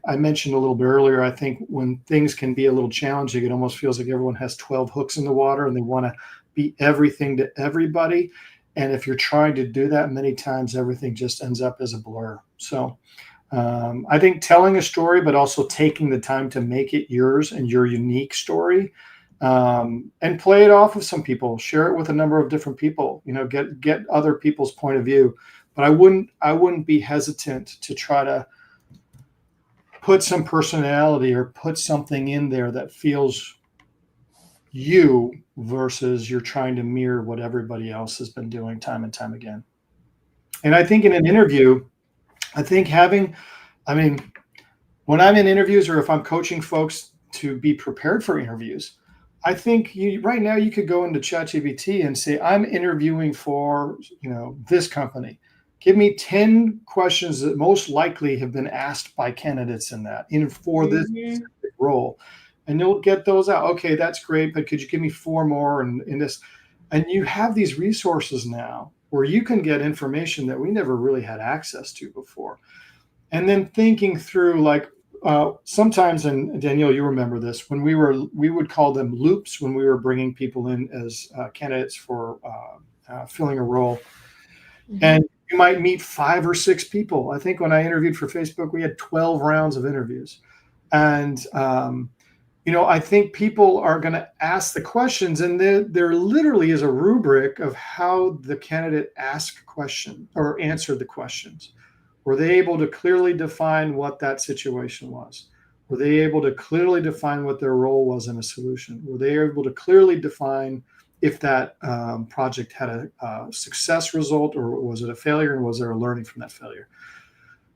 I mentioned a little bit earlier, I think when things can be a little challenging, it almost feels like everyone has 12 hooks in the water and they want to be everything to everybody. And if you're trying to do that many times, everything just ends up as a blur. So I think telling a story, but also taking the time to make it yours and your unique story, and play it off with some people, share it with a number of different people, get other people's point of view. But I wouldn't be hesitant to try to put some personality or put something in there that feels you versus you're trying to mirror what everybody else has been doing time and time again. And I think in an interview, I think when I'm in interviews or if I'm coaching folks to be prepared for interviews, I think right now you could go into ChatGPT and say, I'm interviewing for, this company. Give me 10 questions that most likely have been asked by candidates for this specific role. And you'll get those out. Okay, that's great, but could you give me 4 more in this? And you have these resources now where you can get information that we never really had access to before. And then thinking through, like, sometimes, and Danielle, you remember this, when we would call them loops when we were bringing people in as candidates for filling a role. Mm-hmm. And you might meet 5 or 6 people. I think when I interviewed for Facebook, we had 12 rounds of interviews. And, I think people are going to ask the questions, and there literally is a rubric of how the candidate asked question or answered the questions. Were they able to clearly define what that situation was? Were they able to clearly define what their role was in a solution? Were they able to clearly define if that project had a success result, or was it a failure, and was there a learning from that failure?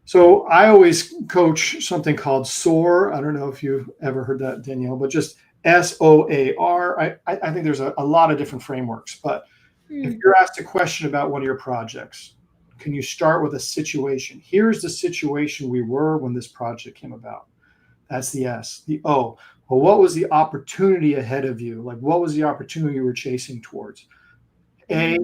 So I always coach something called SOAR. I don't know if you've ever heard that, Danielle, but just SOAR. I think there's a lot of different frameworks, but if you're asked a question about one of your projects, can you start with a situation? Here's the situation we were when this project came about. That's the S. The O, well, what was the opportunity ahead of you? Like, what was the opportunity you were chasing towards? A,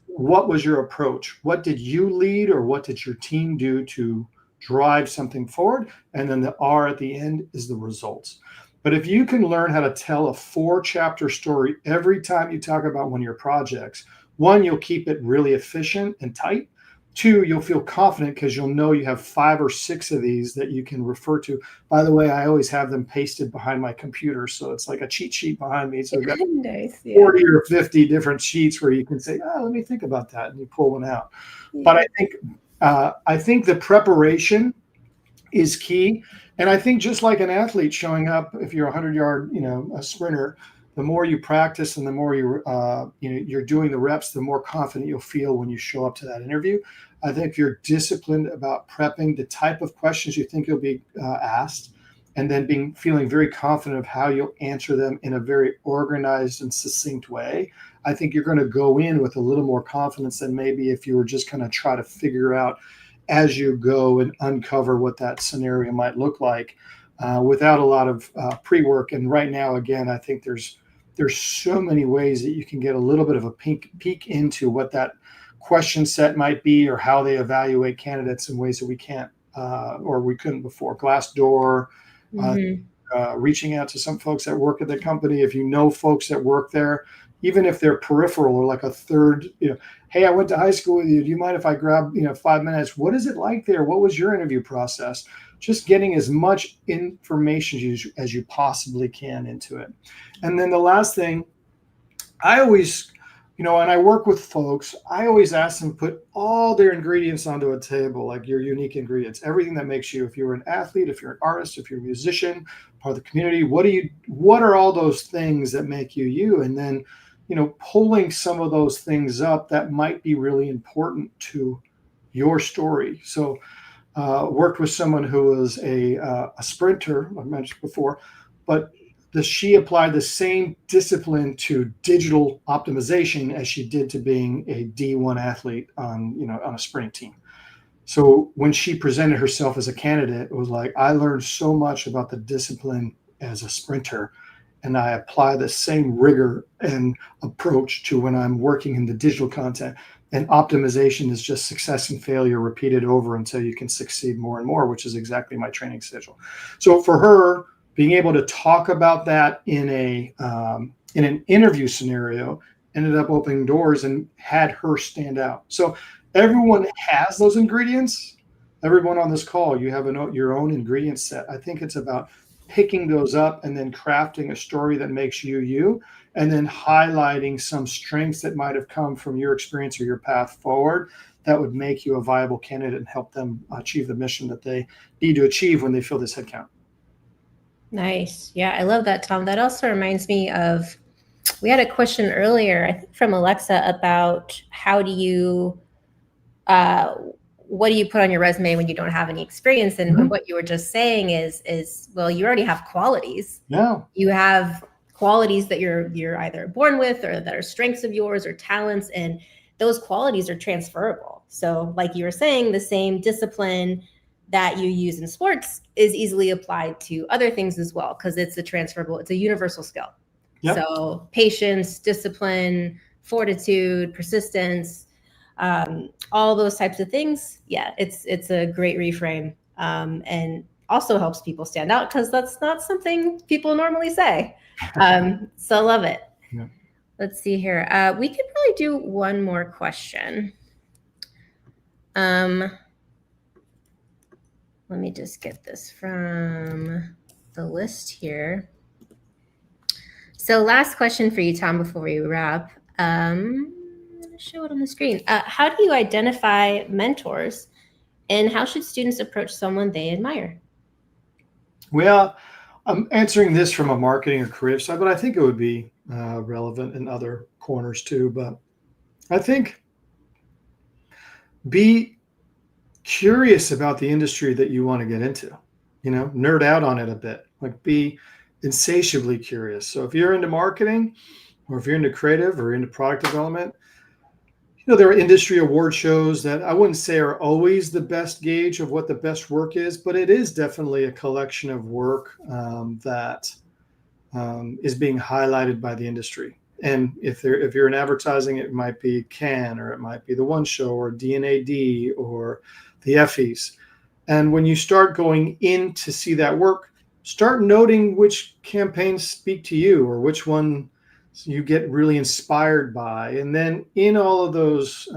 what was your approach? What did you lead, or what did your team do to drive something forward? And then the R at the end is the results. But if you can learn how to tell a 4-chapter story every time you talk about one of your projects, 1, you'll keep it really efficient and tight. 2, you'll feel confident because you'll know you have 5 or 6 of these that you can refer to. By the way, I always have them pasted behind my computer, so it's like a cheat sheet behind me. So I've got nice, 40 or 50 different sheets where you can say, let me think about that, and you pull one out. Yeah. But I think the preparation is key. And I think just like an athlete showing up, if you're a 100-yard, a sprinter, the more you practice and the more you're doing the reps, the more confident you'll feel when you show up to that interview. I think if you're disciplined about prepping the type of questions you think you'll be asked, and then feeling very confident of how you'll answer them in a very organized and succinct way, I think you're going to go in with a little more confidence than maybe if you were just going to try to figure out as you go and uncover what that scenario might look like without a lot of pre-work. And right now, again, I think there's so many ways that you can get a little bit of a peek into what that question set might be, or how they evaluate candidates in ways that we can't or we couldn't before. Glassdoor, reaching out to some folks that work at the company. If you know folks that work there, even if they're peripheral or like a third, hey, I went to high school with you. Do you mind if I grab 5 minutes? What is it like there? What was your interview process? Just getting as much information as you possibly can into it. And then the last thing, I always, when I work with folks, I always ask them to put all their ingredients onto a table, like your unique ingredients, everything that makes you. If you're an athlete, if you're an artist, if you're a musician, part of the community, what are all those things that make you you? And then, pulling some of those things up that might be really important to your story. So worked with someone who was a sprinter, I mentioned before, but she applied the same discipline to digital optimization as she did to being a D1 athlete on a sprinting team. So when she presented herself as a candidate, it was like, I learned so much about the discipline as a sprinter, and I apply the same rigor and approach to when I'm working in the digital content. And optimization is just success and failure repeated over until you can succeed more and more, which is exactly my training schedule. So for her, being able to talk about that in an interview scenario ended up opening doors and had her stand out. So everyone has those ingredients. Everyone on this call, you have your own ingredient set. I think it's about picking those up and then crafting a story that makes you you, and then highlighting some strengths that might have come from your experience or your path forward that would make you a viable candidate and help them achieve the mission that they need to achieve when they fill this headcount. Nice. Yeah, I love that, Tom. That also reminds me of, we had a question earlier, I think from Alexa, about how do you, what do you put on your resume when you don't have any experience? And what you were just saying is, well, you already have qualities. Yeah. You have qualities that you're either born with or that are strengths of yours or talents, and those qualities are transferable. So like you were saying, the same discipline that you use in sports is easily applied to other things as well, because it's a universal skill. Yep. So patience, discipline, fortitude, persistence, all those types of things. Yeah, it's a great reframe, and also helps people stand out, because that's not something people normally say. So I love it. Yeah. Let's see here. We could probably do one more question. Let me just get this from the list here. So last question for you, Tom, before we wrap. I'm going to show it on the screen. How do you identify mentors, and how should students approach someone they admire? Well, I'm answering this from a marketing or creative side, but I think it would be relevant in other corners too. But I think be curious about the industry that you want to get into, nerd out on it a bit, like be insatiably curious. So if you're into marketing, or if you're into creative or into product development, there are industry award shows that I wouldn't say are always the best gauge of what the best work is, but it is definitely a collection of work that is being highlighted by the industry. And if you're in advertising, it might be Cannes, or it might be the One Show, or D&AD, or the Effies. And when you start going in to see that work, start noting which campaigns speak to you, or which one you get really inspired by. And then in all of those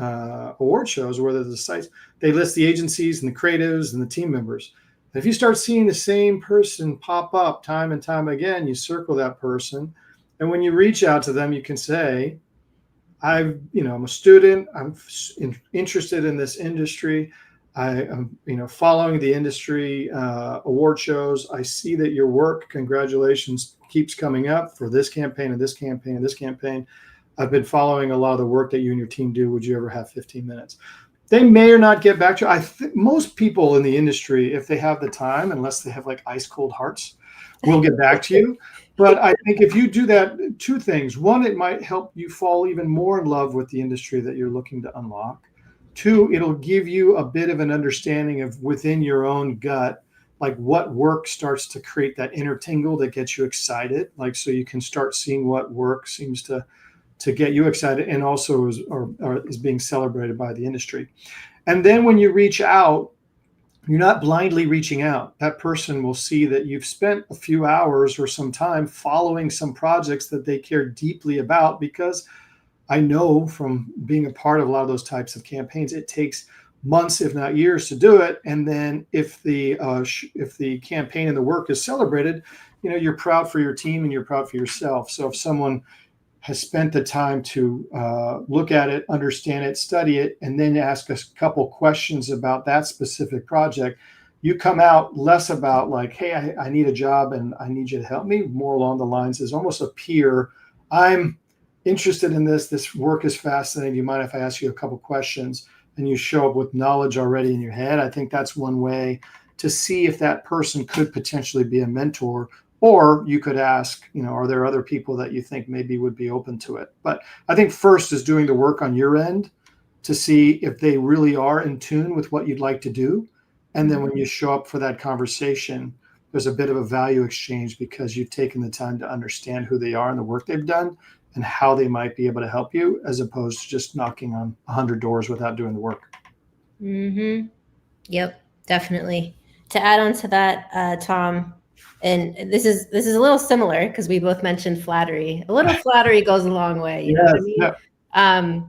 award shows, whether the sites, they list the agencies and the creatives and the team members. If you start seeing the same person pop up time and time again, you circle that person. And when you reach out to them, you can say, I'm a student, I'm interested in this industry. I am, following the industry award shows. I see that your work, congratulations, keeps coming up for this campaign and this campaign and this campaign. I've been following a lot of the work that you and your team do. Would you ever have 15 minutes? They may or not get back to you. I think most people in the industry, if they have the time, unless they have like ice cold hearts, will get back to you. But I think if you do that, two things. One, it might help you fall even more in love with the industry that you're looking to unlock. Two, it'll give you a bit of an understanding of within your own gut, like what work starts to create that inner tingle that gets you excited. Like, so you can start seeing what work seems to get you excited, and also is being celebrated by the industry. And then when you reach out, you're not blindly reaching out. That person will see that you've spent a few hours or some time following some projects that they care deeply about, because I know from being a part of a lot of those types of campaigns, it takes months, if not years, to do it. And then if the campaign and the work is celebrated, you're proud for your team and you're proud for yourself. So if someone has spent the time to look at it, understand it, study it, and then ask us a couple questions about that specific project, you come out less about like, hey, I need a job and I need you to help me, more along the lines as almost a peer. I'm interested in this work is fascinating. Do you mind if I ask you a couple questions? And you show up with knowledge already in your head. I think that's one way to see if that person could potentially be a mentor. Or you could ask, are there other people that you think maybe would be open to it? But I think first is doing the work on your end to see if they really are in tune with what you'd like to do. And then when you show up for that conversation, there's a bit of a value exchange, because you've taken the time to understand who they are and the work they've done and how they might be able to help you, as opposed to just knocking on 100 doors without doing the work. Mm-hmm. Yep, definitely. To add on to that, Tom, and this is a little similar because we both mentioned flattery. A little flattery goes a long way, you know what I mean? Yeah.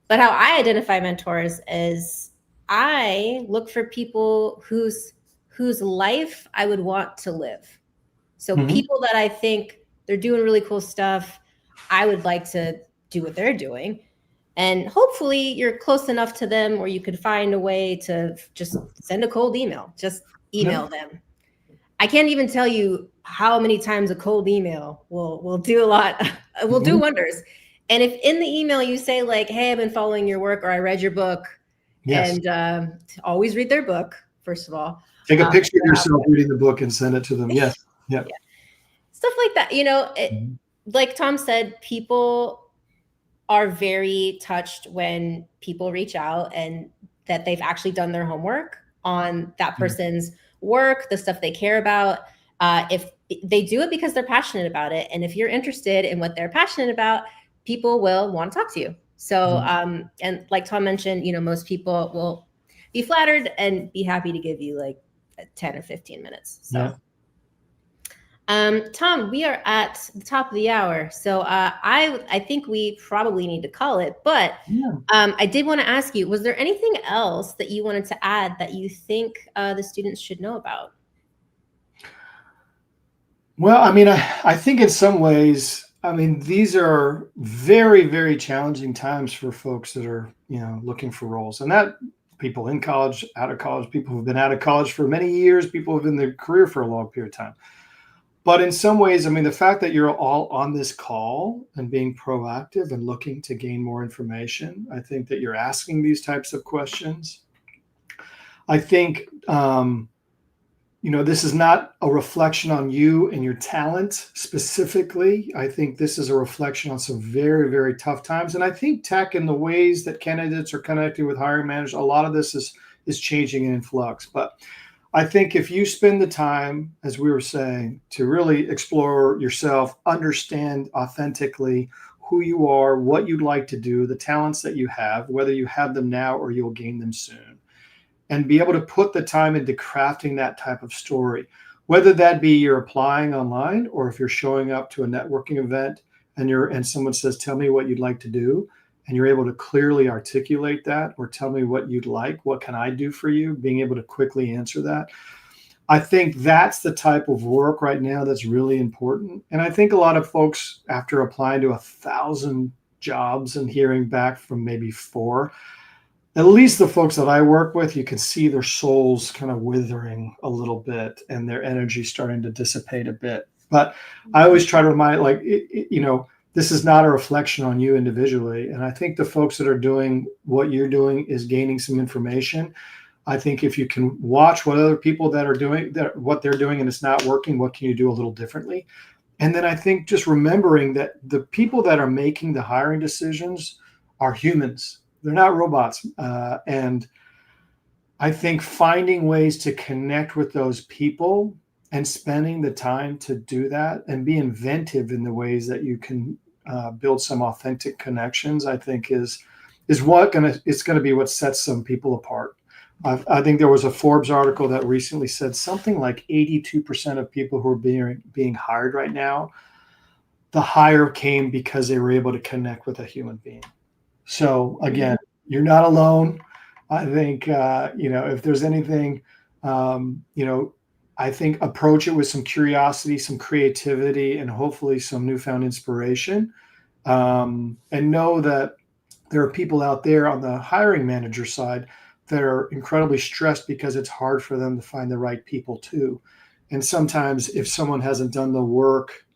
But how I identify mentors is I look for people whose life I would want to live. So people that I think they're doing really cool stuff, I would like to do what they're doing. And hopefully you're close enough to them where you could find a way to just send a cold email, just email them. I can't even tell you how many times a cold email will do a lot, will do wonders. And if in the email you say like, hey, I've been following your work, or I read your book, and always read their book, first of all. Take a picture of yourself reading the book and send it to them. Yes. Yeah. Stuff like that. You know, like Tom said, people are very touched when people reach out and that they've actually done their homework on that person's work, the stuff they care about. If they do it because they're passionate about it, and if you're interested in what they're passionate about, people will want to talk to you. So, and like Tom mentioned, you know, most people will be flattered and be happy to give you like 10 or 15 minutes. So, Tom, we are at the top of the hour, so I think we probably need to call it. But I did want to ask you: was there anything else that you wanted to add that you think the students should know about? Well, I mean, I think in some ways, I mean, these are very, very challenging times for folks that are, you know, looking for roles, and that people in college, out of college, people who've been out of college for many years, people who've been in their career for a long period of time. But in some ways, I mean, the fact that you're all on this call and being proactive and looking to gain more information, I think that you're asking these types of questions. I think, you know, this is not a reflection on you and your talent specifically. I think this is a reflection on some very, very tough times. And I think tech and the ways that candidates are connecting with hiring managers, a lot of this is changing and in flux. But I think if you spend the time, as we were saying, to really explore yourself, understand authentically who you are, what you'd like to do, the talents that you have, whether you have them now or you'll gain them soon, and be able to put the time into crafting that type of story, whether that be you're applying online or if you're showing up to a networking event and someone says, tell me what you'd like to do. And you're able to clearly articulate that, or tell me what you'd like, what can I do for you, being able to quickly answer that. I think that's the type of work right now that's really important. And I think a lot of folks, after applying to 1,000 jobs and hearing back from maybe 4, at least the folks that I work with, you can see their souls kind of withering a little bit and their energy starting to dissipate a bit. But I always try to remind, like, you know, this is not a reflection on you individually. And I think the folks that are doing what you're doing is gaining some information. I think if you can watch what other people that are doing, what they're doing, and it's not working, what can you do a little differently? And then I think just remembering that the people that are making the hiring decisions are humans. They're not robots. And I think finding ways to connect with those people and spending the time to do that and be inventive in the ways that you can build some authentic connections, I think is it's going to be what sets some people apart. I think there was a Forbes article that recently said something like 82% of people who are being hired right now, the hire came because they were able to connect with a human being. So again, you're not alone. I think, you know, if there's anything, you know, I think approach it with some curiosity, some creativity, and hopefully some newfound inspiration. And know that there are people out there on the hiring manager side that are incredibly stressed because it's hard for them to find the right people too. And sometimes if someone hasn't done the work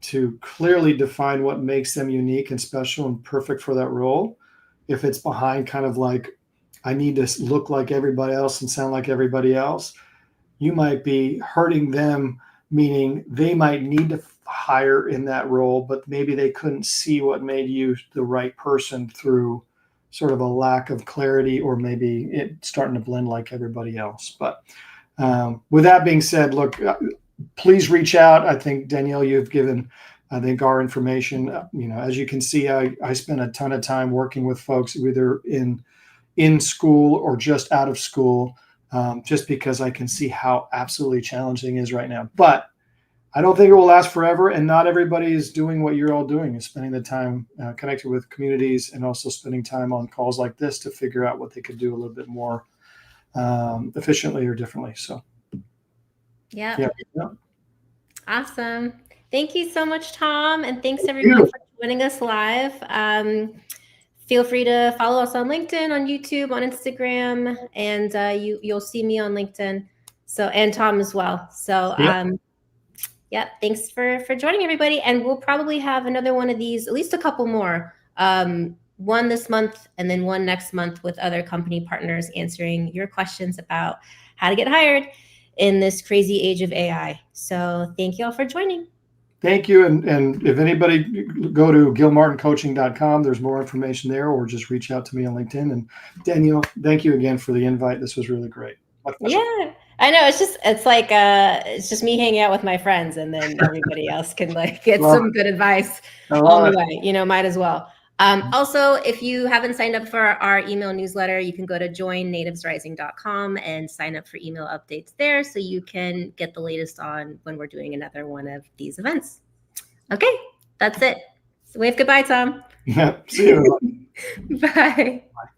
to clearly define what makes them unique and special and perfect for that role, if it's behind kind of like, I need to look like everybody else and sound like everybody else, you might be hurting them, meaning they might need to hire in that role, but maybe they couldn't see what made you the right person through sort of a lack of clarity, or maybe it starting to blend like everybody else. But with that being said, look, please reach out. I think, Danielle, you've given, I think, our information. You know, as you can see, I spend a ton of time working with folks either in school or just out of school. just because I can see how absolutely challenging it is right now. But I don't think it will last forever, and not everybody is doing what you're all doing, is spending the time connected with communities and also spending time on calls like this to figure out what they could do a little bit more efficiently or differently. So, yeah. Awesome. Thank you so much, Tom. And thanks Thank everyone you. for joining us live. Feel free to follow us on LinkedIn, on YouTube, on Instagram, and you'll see me on LinkedIn. So, and Tom as well. So, yeah, thanks for joining everybody. And we'll probably have another one of these, at least a couple more. One this month and then one next month with other company partners answering your questions about how to get hired in this crazy age of AI. So thank you all for joining. Thank you. And if anybody, go to gilmartincoaching.com. There's more information there, or just reach out to me on LinkedIn. And Danielle, thank you again for the invite. This was really great. Yeah, I know. It's just me hanging out with my friends, and then everybody else can like get some good advice on the way. You know, might as well. Also, if you haven't signed up for our email newsletter, you can go to joinnativesrising.com and sign up for email updates there so you can get the latest on when we're doing another one of these events. Okay, that's it. So wave goodbye, Tom. Yeah, see you. Bye. Bye.